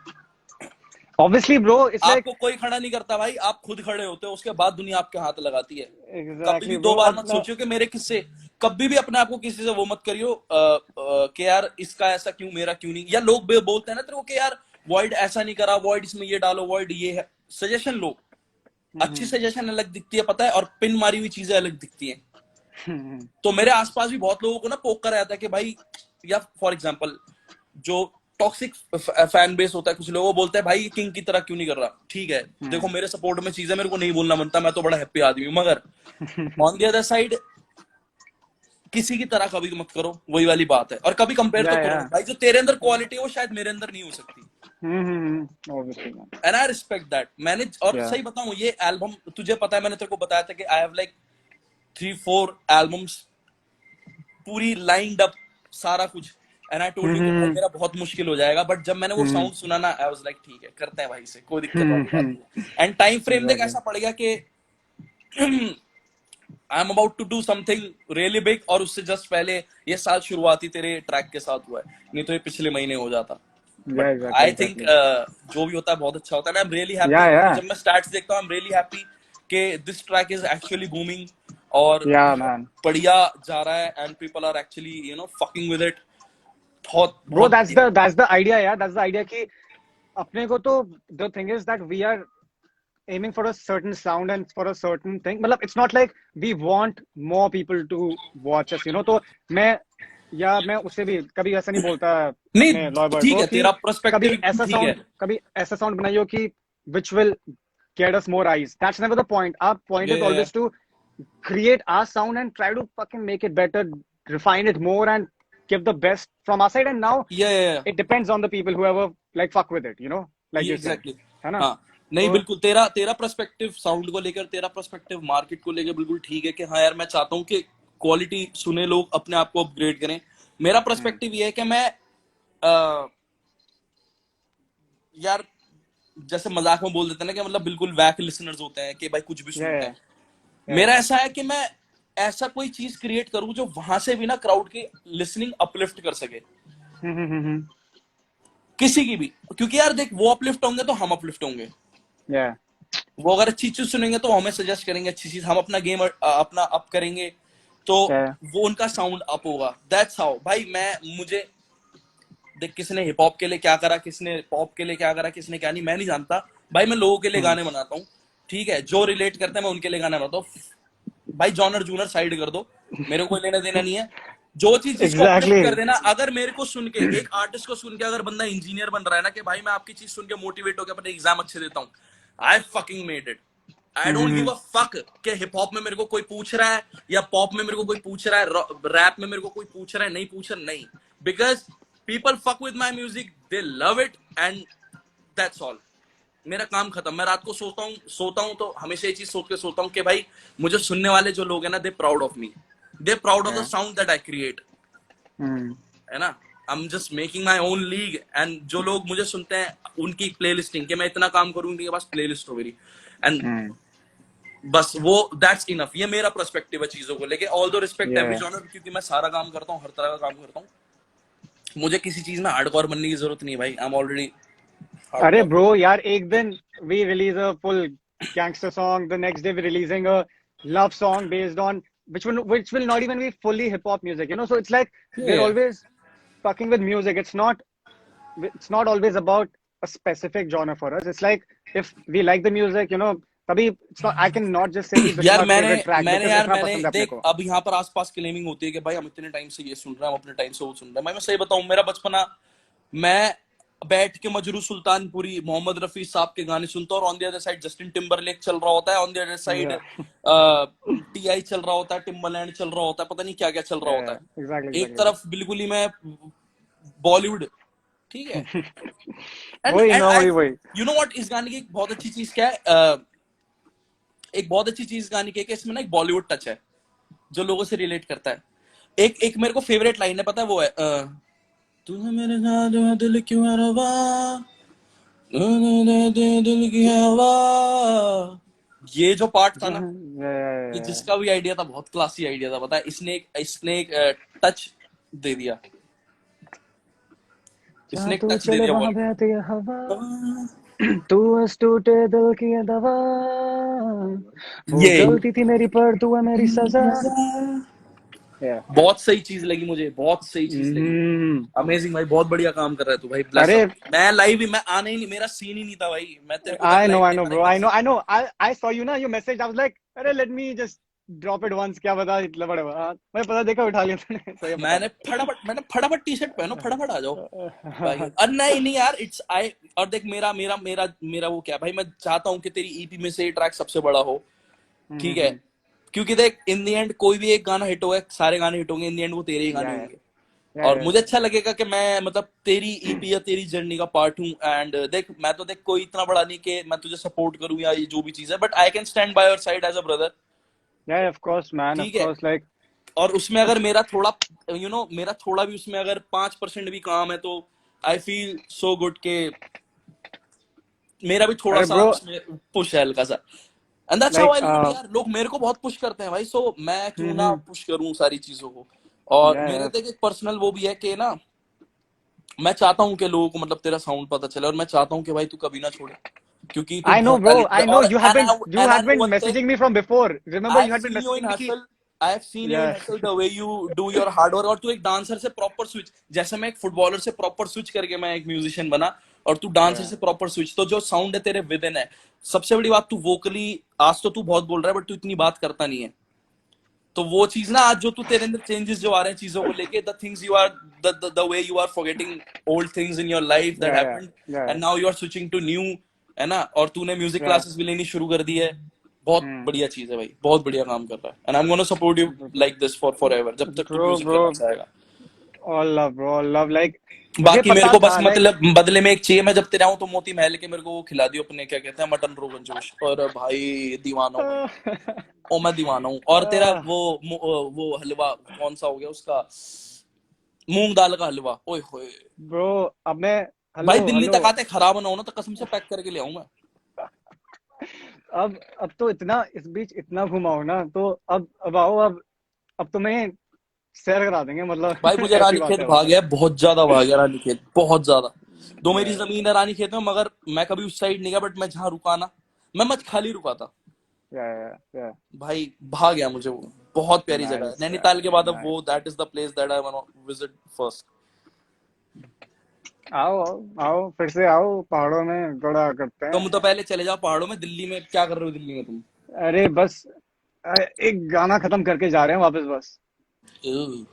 Obviously bro, it's like आपको कोई खड़ा नहीं करता भाई, आप खुद खड़े होते हो, उसके बाद दुनिया आपके हाथ लगाती है। कभी भी exactly 2 bro, बार मत सोचियो कि मेरे किससे, कभी भी अपने आप को किसी से वो मत करियो कि यार इसका ऐसा क्यों, मेरा क्यों नहीं। या लोग बोलते हैं ना तेरे को कि यार वॉइड ऐसा नहीं करा, वॉइड इसमें ये डालो, वॉइड ये है। सजेशन लो, अच्छी सजेशन अलग दिखती है पता है, और पिन मारी हुई चीजें अलग दिखती हैं। तो मेरे आसपास भी बहुत लोगों को ना पोक कर आया था कि भाई, या फॉर एग्जाम्पल जो टॉक्सिक फैन बेस होता है, कुछ लोगों बोलते हैं भाई किंग की तरह क्यों नहीं कर रहा। ठीक है, देखो मेरे सपोर्ट में चीज है, मेरे को नहीं बोलना बनता, मैं तो बड़ा हैप्पी आदमी हूं, मगर ऑन द अदर साइड किसी की तरह कभी मत करो, वही वाली बात है। और कभी कंपेयर तो करो भाई, जो तेरे अंदर क्वालिटी है वो शायद मेरे अंदर नहीं हो सकती, एंड आई रिस्पेक्ट दैट। मैंने और सही बताऊं, ये एल्बम तुझे पता है, मैंने तेरे को बताया था कि आई हैव लाइक 3-4 एल्बम्स पूरी लाइंड अप, सारा कुछ, एंड आई टोल्ड यू कि मेरा बहुत मुश्किल हो जाएगा। बट जब मैंने वो साउंड सुना ना, आई वाज लाइक ठीक है, करते हैं भाई से, कोई दिक्कत नहीं। एंड टाइम फ्रेम देख ऐसा पड़ गया कि I am about to do something really big, और उससे जस्ट पहले ये साल शुरुआती तेरे ट्रैक के साथ हुआ है, नहीं तो ये पिछले महीने हो जाता। आई थिंक जो भी होता है बहुत अच्छा होता है। आई एम रियली हैप्पी, जब मैं स्टैट्स देखता हूँ, आई एम रियली हैप्पी कि this track is actually booming, और बढ़िया जा रहा है, and people are actually you know fucking with it. Bro, that's the idea, yeah. That's the idea कि अपने को तो the thing is that we are aiming for a certain sound and for a certain thing. मतलब it's not like we want more people to watch us, you know. तो मैं उससे भी कभी ऐसा नहीं बोलता अपने लॉयबर्ड ठीक को है, कि तेरा पर्सपेक्टिव कभी ऐसा साउंड बनाइयो कि which will get us more eyes. That's never the point. Our point is always to create our sound and try to fucking make it better, refine it more, and give the best from our side. And now it depends on the people whoever like fuck with it, you know, like exactly, है ना? हाँ, नहीं बिल्कुल, तेरा पर्सपेक्टिव साउंड को लेकर, तेरा पर्सपेक्टिव मार्केट को लेकर बिल्कुल ठीक है कि हाँ यार, मैं चाहता हूँ कि क्वालिटी सुने लोग, अपने आप को अपग्रेड करें। मेरा पर्सपेक्टिव ये है कि मैं यार जैसे मजाक में बोल देते हैं ना कि मतलब बिल्कुल वैक लिसनर्स होते हैं कि भाई कुछ भी सुनते हैं। मेरा ऐसा है कि मैं ऐसा कोई चीज क्रिएट करूं जो वहां से भी ना क्राउड की लिसनिंग अपलिफ्ट कर सके, किसी की भी। क्योंकि यार देख, वो अपलिफ्ट होंगे तो हम अपलिफ्ट होंगे, वो अगर अच्छी चीज सुनेंगे तो हमें सजेस्ट करेंगे अच्छी चीज, हम अपना गेम अपना अप करेंगे तो वो उनका साउंड अप होगा। दैट्स हाउ भाई। मुझे देख, किसने हिप हॉप के लिए क्या करा, किसने पॉप के लिए क्या करा, किसने क्या नहीं, मैं नहीं जानता भाई। मैं लोगों के लिए गाने बनाता हूँ, ठीक है, जो रिलेट करते हैं मैं उनके लिए गाना बनाता हूँ भाई। जॉनर जूनर साइड कर दो, मेरे को कोई लेना देना नहीं है। जो चीज जिसको अपलिफ्ट Exactly. कर देना, अगर मेरे को सुन के एक आर्टिस्ट को सुन के अगर बंदा इंजीनियर बन रहा है ना कि भाई मैं आपकी चीज सुन के मोटिवेट होकर अपने एग्जाम अच्छे देता हूँ, I fucking made it. I don't give a fuck कि हिप हॉप में मेरे को कोई पूछ रहा है या पॉप में मेरे को कोई पूछ रहा है, रैप में मेरे को कोई पूछ रहा है, नहीं पूछ रहा, नहीं, because people fuck with my music, they love it and that's all. मेरा काम खत्म। मैं रात को सोता हूँ तो हमेशा ये चीज सोच के सोता हूँ कि भाई मुझे सुनने वाले जो लोग हैं ना, they proud of me, they proud of the sound that I create, है ना। I am just making my own league, and जो लोग मुझे सुनते हैं उनकी प्ले लिस्टिंग, कि मैं इतना काम करूँ उनके पास प्ले लिस्ट हो मेरी, एंड बस वो दैट्स इनफ। ये मेरा पर्सपेक्टिव है चीजों को लेके। ऑल दो रिस्पेक्ट एवरी जॉनर, क्योंकि मैं सारा काम करता हूँ, हर तरह का काम करता हूँ। मुझे किसी चीज में हार्डकोर बनने की जरूरत नहीं है भाई। I am already. अरे ब्रो यार, एक दिन we release a full gangster song, the next day we're releasing a love song based on which will not even be fully hip hop music, you know. So it's like we're always fucking with music. It's not always about a specific genre for us. It's like if we like the music, you know, तभी it's not, I can not just say this is my favorite track because इतना पसंद है अपने देख, को। अब यहाँ पर आसपास क्लेमिंग होती है कि भाई हम इतने टाइम से ये सुन रहे हैं, हम अपने टाइम से वो सुन रहे हैं। भाई मैं सही बताऊं, मेरा बचपना, मैं बैठ के मजरू सुल्तानपुरी, मोहम्मद रफी साहब के गाने सुनता हूँ, और on the other side Justin Timberlake चल रहा होता है, on the other side TI चल रहा होता है, टिम्बरलैंड चल रहा होता है, पता नहीं क्या क्या चल रहा होता है। Exactly. एक तरफ बिल्कुल ही मैं बॉलीवुड, ठीक है। वही यू नो व्हाट, इस गाने की एक बहुत अच्छी चीज क्या है, एक बहुत अच्छी चीज गाने की, इसमें ना एक बॉलीवुड टच है जो लोगों से रिलेट करता है। एक मेरे को फेवरेट लाइन है, पता है वो है, तूने मेरे साथ दिल क्यों है रवा, दिल की हवा। ये जो पार्ट था ना, ये जिसका भी आइडिया था, बहुत क्लासी आइडिया था, पता है। इसने एक टच दे दिया, इसने एक टच दे दिया। तू बस टूटे दिल की दवा, वो गलती थी मेरी पर तू है मेरी सजा। बहुत सही चीज लगी मुझे, बहुत सही चीज लगी। अमेजिंग भाई, बहुत बढ़िया काम कर रहा है तू भाई। अरे मैं लाइव ही, मैं आने ही नहीं, मेरा सीन ही नहीं था भाई। मैं तेरे को I know bro, I know I saw you ना, you message, I was like अरे let me just drop it once, क्या बता इतना बड़ा मैं पता देखा उठा लिया तूने। मैंने फटाफट टी शर्ट पहनो, फटाफट आ जाओ भाई। और नहीं यार, इट्स आई। और देख, मेरा वो क्या भाई, मैं चाहता हूँ कि तेरी ईपी में से ये ट्रैक सबसे बड़ा हो, ठीक है। क्योंकि देख, इन दी एंड कोई भी एक गाना हिट होगा, सारे गाने हिट होंगे, इन दी एंड वो तेरे ही गाने होंगे। और मुझे अच्छा लगेगा कि मैं मतलब तेरी ईपी या तेरी जर्नी का पार्ट हूँ। एंड देख, मैं तो देख कोई इतना बड़ा नहीं कि मैं तुझे सपोर्ट करूँ या ये जो भी चीज है, but I can stand by your side as a brother. Yeah, of course man, of course, like और उसमें अगर मेरा थोड़ा मेरा थोड़ा भी उसमें अगर 5% भी काम है, तो आई फील सो गुड के मेरा भी थोड़ा सा उसमें पुश है, हल्का सा। And that's how I live यार। लोग मेरे को बहुत पुश करते हैं भाई, सो मैं क्यों ना पुश करूं सारी चीजों को। और मेरे देख एक पर्सनल वो भी है कि ना, मैं चाहता हूं कि लोगों को मतलब तेरा साउंड पता चले, और मैं चाहता हूं कि भाई तू कभी ना छोड़े, क्योंकि I know bro, I know you have been messaging me from before. Remember you had been messaging me. I have seen you in hustle, the way you do your hard work। और तू एक डांसर से प्रॉपर स्विच, जैसे मैं एक फुटबॉलर से प्रॉपर स्विच करके मैं एक म्यूजिशियन बना, और तू डांसर से प्रॉपर स्विच, तो जो साउंड है तेरे विद इन है। सबसे बड़ी बात, तू वोकली आज तो तू बहुत बोल रहा है, बट तू इतनी बात करता नहीं है। तो वो चीज ना, आज जो तू तेरे अंदर चेंजेस जो आ रहे हैं चीजों को लेके, the things you are, the way you are forgetting old things in your life that happened, and now you are switching to new, है ना। और तूने म्यूजिक क्लासेस भी लेनी शुरू कर दी है। बहुत बढ़िया चीज है भाई, बहुत बढ़िया काम कर रहा है। And I am gonna support you like this for forever, जब तक तू म्यूजिक करना चाहेगा। All love bro, all love, like बाकी मेरे को बस मतलब बदले में एक चाहिए, मैं जब तेरे आऊं तो मोती महल के मेरे को वो खिला दियो अपने, क्या कहते हैं, मटन रोगन जोश। और भाई दीवाना हूं ओ, मैं दीवाना हूं। और तेरा वो हलवा कौन सा हो गया उसका, मूंग दाल का हलवा, ओए होए ब्रो। अब मैं भाई दिल्ली तक आते खराब ना हो ना, तो कसम से पैक करके ले आऊं मैं। अब तो इतना इस बीच इतना घुमाओ ना, तो अब आओ, अब तुम्हें सैर करा देंगे मतलब। भाई मुझे रानीखेत भाग गया, बहुत ज्यादा भाग गया रानीखेत, बहुत ज्यादा। दो मेरी जमीन है रानीखेत में, मगर मैं कभी उस साइड नहीं गया, बट मैं जहाँ रुका ना, मैं मचखाली रुका था भाई, भाग गया मुझे वो। बहुत प्यारी जगह है नैनीताल के बाद। अब वो that is the place that I want to visit first. आओ आओ आओ, फिर से आओ पहाड़ों में, थोड़ा करते हैं। तुम तो पहले चले जाओ पहाड़ों में। दिल्ली में क्या कर रहे हो दिल्ली में तुम? अरे बस एक गाना खत्म करके जा रहे हैं वापस बस। ओह,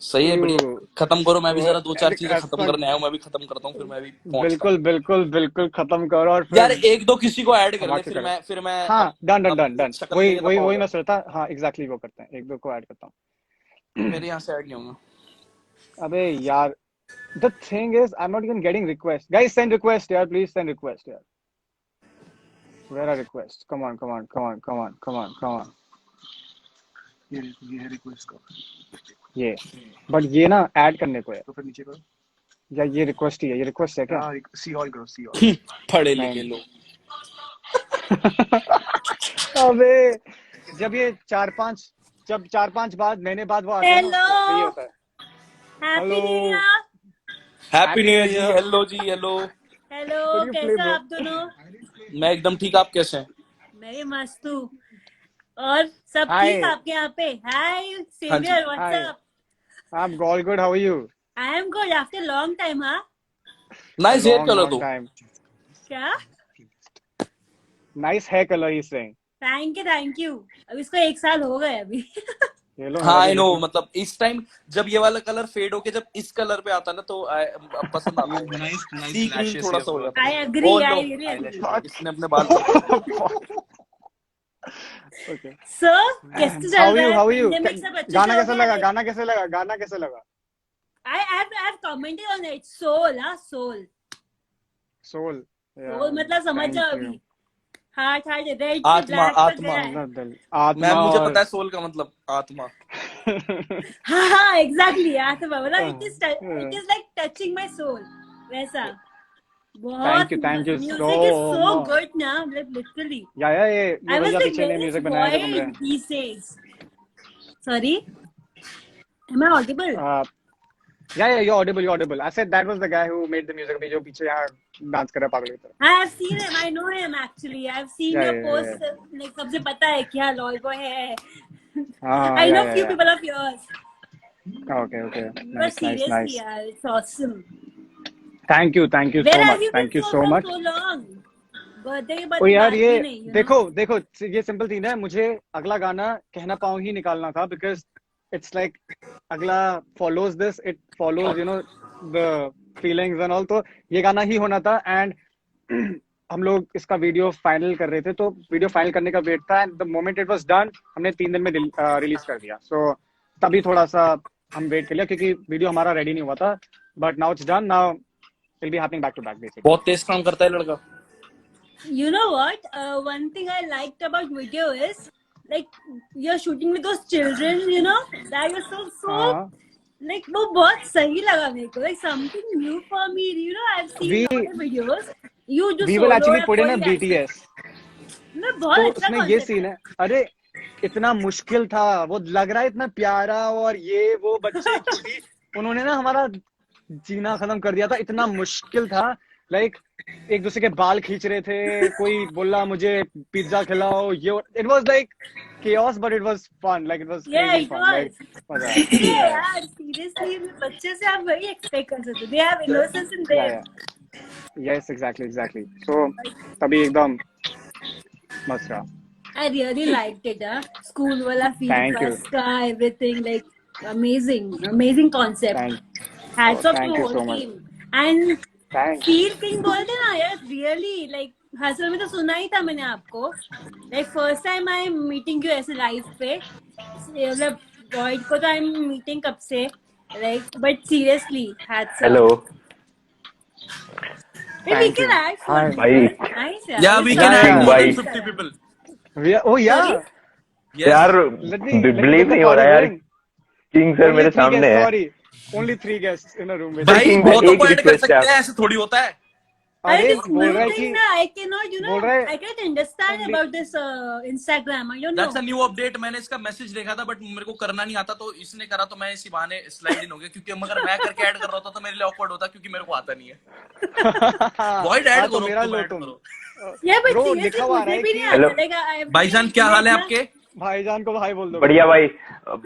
सही है, बढ़िया। खत्म करो, मैं भी जरा दो चार अरे चीजें खत्म ऐसा, करने आया हूँ। मैं भी खत्म करता हूँ, फिर मैं भी पहुंचता बिल्कुल बिल्कुल बिल्कुल खत्म करो और हूँ। यार फिर एक दो किसी को ऐड कर हवा ले, के फिर करो। मैं हाँ, डन डन अब डन डन, शक्ल वही नहीं वही दबा वही होगा। मैं सोचता। हाँ एग्जैक्टली, वो करते हैं, एक दो को ऐड करता हूँ। मेरे यहाँ से ऐड नहीं होगा। अबे यार, the thing is I'm not even getting requests. Guys, send requests, yeah, please send requests, yeah. Where are requests? Come on, come on, come on, come on, come on, come on. ये है रिक्वेस्ट का, ये, बट ये ना ऐड करने को है, तो फिर नीचे करो। या ये रिक्वेस्ट ही है? ये रिक्वेस्ट है क्या? हाँ, सी ऑल करो, सी ऑल। पढ़े नहीं लिखे लोग। अबे जब ये जब 4-5 महीने बाद वो आते हैं ना, तो ये होता है। Happy hello, new year. Happy new year जी। हेलो जी, hello. Hello, could you play कैसे bro? आप दोनों? मैं एकदम ठीक, आप कैसे हैं? मैं भी मस्त हूँ। और सब Hi, ठीक आपके यहाँ पे? हाय हाँ जी। Xavier, hi. What's up? I'm all good. How are you? I am good after long time. हाँ, nice hair Long, colour long तो। time. क्या? Nice hair color, he's saying. Thank you. अब इसको 1 साल हो गए अभी। ये लो, हाँ मेरा आई भी नो, देख लो। मतलब इस टाइम जब ये वाला कलर फेड होके जब इस कलर पे आता है ना, तो पसंद आता है। नाइस सी ग्रीन लैशेस थोड़ा ये सा हो ब्रो। जाता आई है। एग्री, ओ लो, आई रियली एग्री। इसने अपने बाल पकड़ Okay. सो कैसे चल How are रहा you? है? How are you? पेंडेमिक सब अच्छे गाना से हो कैसा गया? लगा? गाना कैसे लगा? गाना कैसे लगा? I commented on it. Soul, हाँ सोल। Soul. Yeah. सोल मतलब समझ Thank जाओ you. अभी। हार्ट हार्ट रेड से आत्मा, ब्लैक तक आत्मा। गया है। मतलब दिल, मैम आत्मा मुझे और पता है सोल का मतलब आत्मा। हाँ हाँ एग्जैक्टली, आत्मा मतलब it is like touching my soul वैसा। बहुत thank you so music is so much. Good ना, लाइक लिटरली या ये आई वाज भैया लाइक पीछे ने वेयर इज म्यूजिक बनाया जो घूम रहे Void these days. Sorry, am I audible? हैं। Yeah, you're audible. I said that was the guy who made the music. अभी जो पीछे यहाँ डांस कर रहा है पागल की तरह। I have seen him, I know him actually. I have seen Yeah, your yeah, yeah. Post, like सबसे पता है क्या लॉय बॉय है। हाँ, I know yeah, few yeah, people of yours. yeah. Okay. But Nice. Seriously यार, it's awesome. Thank you Where so have much. you been Thank you so so from much. so long? Birthday के ओ बाद यार बात ये भी नहीं, you know? देखो ये सिंपल सीन है। मुझे अगला गाना कहना पाऊँ ही निकालना था, बिकॉज इट्स लाइक अगला follows this, it follows the feelings and all. तो ये गाना ही होना था एंड हम लोग इसका वीडियो फाइनल कर रहे थे, तो वीडियो फाइनल करने का वेट था and the moment it was done हमने 3 दिन में रिलीज कर दिया। सो तभी थोड़ा सा हम वेट कर लिया क्योंकि वीडियो हमारा रेडी नहीं हुआ था, but now it's done. Now it will be happening back to back basically. बहुत तेज काम करता है लड़का। You know what? One thing I liked about video is like you're shooting with those children, you know? That was so हाँ, like वो बहुत सही लगा मेरे को, like something new for me. You know, I've seen we lot of videos. You जो we will solo actually है put in a कोई ऐसे, BTS। मैं बहुत तो अच्छा उसमें ये concept सीन है। है। अरे इतना मुश्किल था, वो लग रहा है इतना प्यारा, और ये वो बच्चे क्यूटी, उन्होंने ना हमारा जीना खत्म कर दिया था। इतना मुश्किल था, लाइक एक दूसरे के बाल खींच रहे थे, कोई बोला मुझे पिज्जा खिलाओ, ये it was like chaos but it was fun, like it was Yeah, crazy it fun, was. like मजा आया। इसलिए Yeah, यार seriously बच्चे से आप वही expect कर सकते हो. They have innocence in yeah, them. yes, exactly, so तभी एकदम मस्त रहा। I really liked it. School वाला feel, Thank you. bus का everything, like amazing concept. Hats off to thank you whole so much. team. And Thanks. Feel king बोलते ना यार, रियली लाइक हसल में तो सुना ही था मैंने आपको, like first time I am meeting you ऐसे लाइव पे, मतलब वॉइड को तो आई एम मीटिंग कब से, like but seriously hats off. Hello We Thank can you. add Hi. more भाई people. Nice, Yeah, we can Yeah, add yeah. more than भाई 50 people. Oh yeah. Sorry? Yes. यार Let me believe get the नहीं हो रहा party यार, going. किंग सर Only मेरे 3 सामने guests, है। sorry. Only 3 guests in a room with भाई King, बहुतों एक को ऐड कर request है सकते हैं, ऐसे थोड़ी होता है। अरे अरे this बोल new रहा है thing कि ना, I cannot, you know, बोल रहा है I can't understand only about this Instagram. I don't That's a know. new update. मैंने इसका मैसेज देखा था बट मेरे को करना नहीं आता, तो इसने करा तो मैं इसी बहाने स्लाइड इन हो गया, क्योंकि अगर मैं करके ऐड कर रहा होता तो मेरे लिए awkward होता, क्योंकि मेरे को आता नहीं है। वॉइड हाँ ऐड तो करो, मेरा तुम लो ऐड तुम। करो। Yeah, but ब्रो seriously लिखा हुआ आ रहा मुझे है भी नहीं कि हेलो आता, like I have भाईजान क्या हाल है आपके? भाईजान को भाई बोल दो। बढ़िया भाई,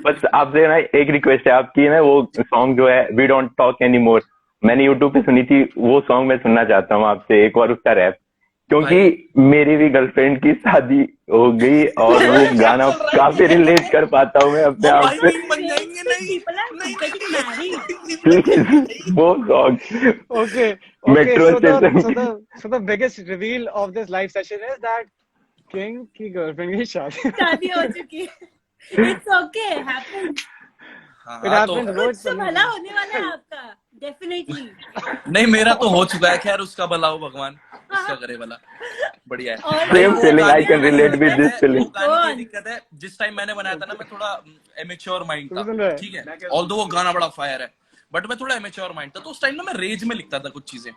बस आपसे ना एक रिक्वेस्ट है आपकी ना, वो सॉन्ग जो है we don't talk any more, मैंने यूट्यूब पे सुनी थी, वो सॉन्ग मैं सुनना चाहता हूँ आपसे एक बार उसका रैप, क्योंकि मेरी भी गर्लफ्रेंड की शादी हो गई और वो गाना काफी रिलेट कर पाता हूँ मैं अपने आप से। बन जाएंगे नहीं People are getting married. Please वो song Okay, metro so station the biggest reveal of this live session is that King की girlfriend की शादी. शादी हो चुकी है. It's okay, happens. It happens कुछ रोज तो करने भला को. होने वाला है आपका, definitely. नहीं, मेरा तो हो चुका है, खैर उसका भला हो भगवान, उसका करे भला। बढ़िया है और भाई। सेम वो फीलिंग, आई गाने कैन की रिलेट विद दिक्कत दिस है, फीलिंग। वो गाने की दिक्कत है, जिस टाइम मैंने बनाया था ना, मैं थोड़ा एमेच्योर माइंड तू सुन रहा था, है? ठीक है, ऑल्दो वो गाना बड़ा फायर है, बट मैं थोड़ा एमेच्योर माइंड था, तो उस टाइम ना मैं रेज में लिखता था कुछ चीजें।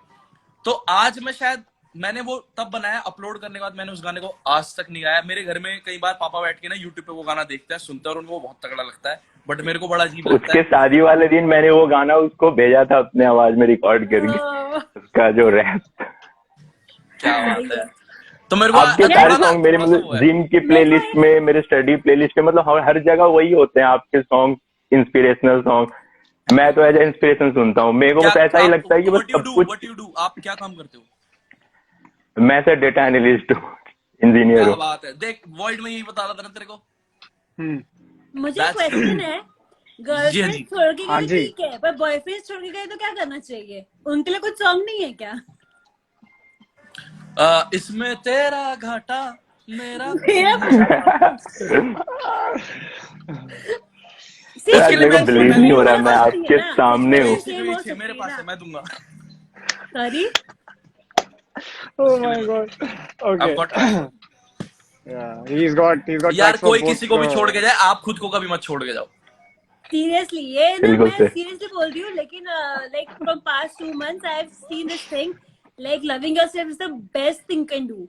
तो आज मैं शायद, मैंने वो तब बनाया, अपलोड करने के बाद मैंने उस गाने को आज तक नहीं गाया। मेरे घर में कई बार पापा बैठ के ना यूट्यूब पे वो गाना देखते हैं, सुनते हैं और उनको बहुत तगड़ा लगता है, बट मेरे को बड़ा अजीब लगता उसके है। शादी वाले दिन मैंने वो गाना उसको भेजा था अपने आवाज में रिकॉर्ड करके, उसका जो रैप। क्या बात है। तो मेरे को आपके थोड़ा सारे ना, सॉन्ग मेरे थोड़ा सा वो मतलब है। जिम की प्लेलिस्ट में, मेरे स्टडी प्लेलिस्ट में, मतलब हर जगह वही होते हैं आपके सॉन्ग, इंस्पिरेशनल सॉन्ग। मैं तो एज इंस्पिरेशन सुनता हूँ, मेरे को क्या बस ऐसा ही आप, लगता है कि बस व्हाट यू सब डू, कुछ। व्हाट यू डू, आप क्या काम करते हो? मैं सर डेटा एनालिस्ट हूँ, इंजीनियर क्या हूँ। बात है। देख, वॉइड में यही बता रहा था ना तेरे को। मुझे That's- क्वेश्चन है, गर्लफ्रेंड जी। छोड़ के हाँ गई जी। ठीक है, पर बॉयफ्रेंड छोड़ के गए तो क्या करना चाहिए? उनके लिए कुछ सॉन्ग नहीं है क्या? इसमें तेरा घाटा मेरा See, यार मेरे को बिलीव नहीं हो रहा, मैं same आपके हो सकती है ना, सामने हूँ। same हो सकती मेरे है पास ना। है, मैं दूंगा। Sorry? Oh my God. Okay. I've got tracks. Yeah, he's got यार tracks for कोई both, किसी को भी छोड़ के जाए, आप खुद को कभी मत छोड़ के जाओ। Seriously, ये ना बिल्कुल मैं सर। seriously बोल रही हूँ, लेकिन like from past 2 months I've seen this thing, like loving yourself is the best thing can do.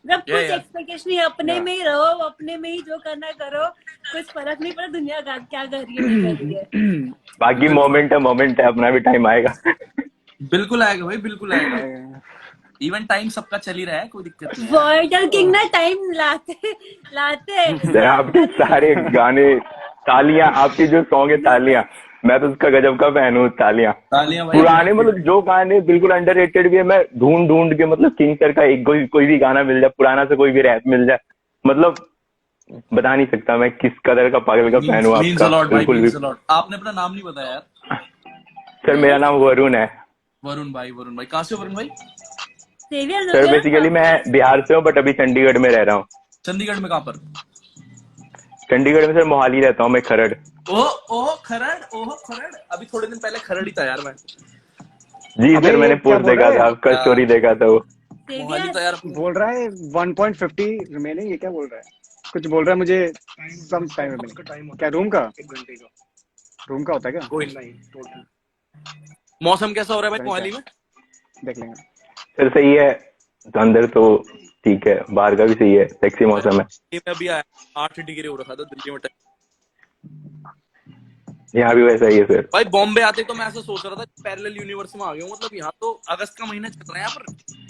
जब Yeah, कुछ yeah. एक्सपेक्टेशन नहीं, अपने में ही रहो, अपने में ही जो करना करो, कुछ फर्क नहीं पड़ता दुनिया क्या कर रही है नहीं कर रही है। बाकी मोमेंट है, अपना भी टाइम आएगा। बिल्कुल आएगा भाई, बिल्कुल आएगा। इवन टाइम सबका चल ही रहा है, कोई दिक्कत नहीं है। वर्ल्ड किंग ना टाइम लाते सर आपके सारे गाने, तालियां, आपके जो सॉन्ग है तालियां, मैं तो उसका गजब का फैन हूँ। तालियां तालियां भाई। पुराने, मतलब जो गाने बिल्कुल अंडररेटेड भी है, मैं ढूंढ ढूंढ के, मतलब किंग सर का एक कोई भी गाना मिल जाए, पुराना से कोई भी रैप मिल जाए, मतलब बता नहीं सकता मैं किस कदर का पागल का फैन हूँ Means a आपका। lot भाई, बिल्कुल भी। means a lot। आपने अपना नाम नहीं बताया यार। सर मेरा नाम वरुण है। वरुण भाई, वरुण भाई, कहाँ से वरुण भाई? सर बेसिकली मैं बिहार से हूँ, बट अभी चंडीगढ़ में रह रहा हूँ। चंडीगढ़ में कहाँ पर? चंडीगढ़ में सर मोहाली रहता हूँ मैं, खरड़। ओह खरड़, अभी थोड़े दिन पहले खरड़ ही था यार मैं। जी अबे सर, मैंने ये क्या पोस्ट बोल देखा रहा था, है? आपका स्टोरी देखा था वो। मोहाली था यार। बोल रहा है 1.50 रिमेनिंग, ये क्या बोल रहा है? कुछ बोल रहा है मुझे, सम टाइम रिमेनिंग। क्या रूम का? 1 घंटे का रूम का होता है क्या? कोई नहीं टोटल। मौसम कैसा हो रहा है भाई मोहाली में? देख लेंगे। सर सही है, तो अंदर तो ठीक है, बाहर का भी सही है, सेक्सी मौसम है। ये मैं अभी आया, 8 डिग्री हो रखा था दिल्ली में। यहाँ भी वैसा ही है सर। भाई बॉम्बे आते तो मैं ऐसा सोच रहा था, पैरेलल यूनिवर्स में आ गया हूँ। मतलब यहाँ तो अगस्त का महीना चल रहा है यहाँ पर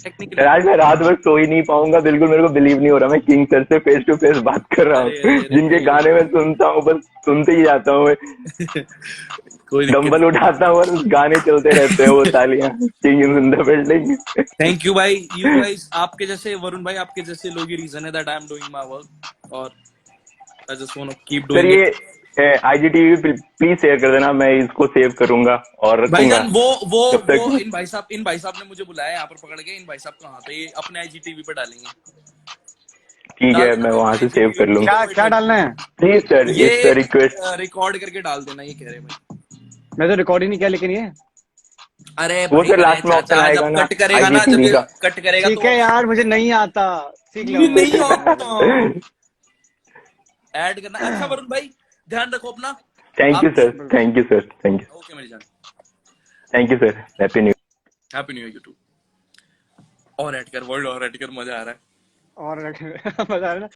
टेक्निकली। आज मैं रात भर सो ही नहीं पाऊंगा, बिल्कुल मेरे को बिलीव नहीं हो रहा। मैं किंग सर से फेस टू फेस बात कर रहा हूँ, जिनके गाने में सुनता हूँ, बस सुनते ही जाता हूँ मैं। कोई डंबल उठाता हूँ और गाने चलते रहते हैं, वो तालियां, king in the building. Thank you भाई, यू गाइस, आपके जैसे वरुण भाई, आपके जैसे लोग ही रीजन है that I am doing my work, और I just want to keep sir doing it. ये IGTV प्लीज शेयर कर देना, मैं इसको सेव करूंगा और रखूंगा। भाईजान वो जब तक इन भाई साहब ने मुझे बुलाया यहाँ पर पकड़ के। इन भाई साहब कहाँ पे? ये अपने IGTV पे डालेंगे। ठीक है, मैं वहां से सेव कर लूंगा। क्या डालना है? प्लीज सर, ये रिक्वेस्ट। रिकॉर्ड करके डाल देना, ये कह रहे भाई। मैं तो रिकॉर्ड ही नहीं किया, लेकिन ये अरे वो भाई सर लास्ट में ऑप्शन आएगा ना, कट करेगा ना, IGTV का। जब कट करेगा ठीक है यार, मुझे नहीं आता, सीख लो। नहीं आता ऐड करना। अच्छा वरुण भाई, ध्यान रखो अपना। Thank you sir, thank you sir, thank you. Okay मेरी जान, thank you sir, happy new year you too. और ऐड कर, वर्ल्ड और ऐड कर, मजा आ रहा है। और मजा आ रहा है ना।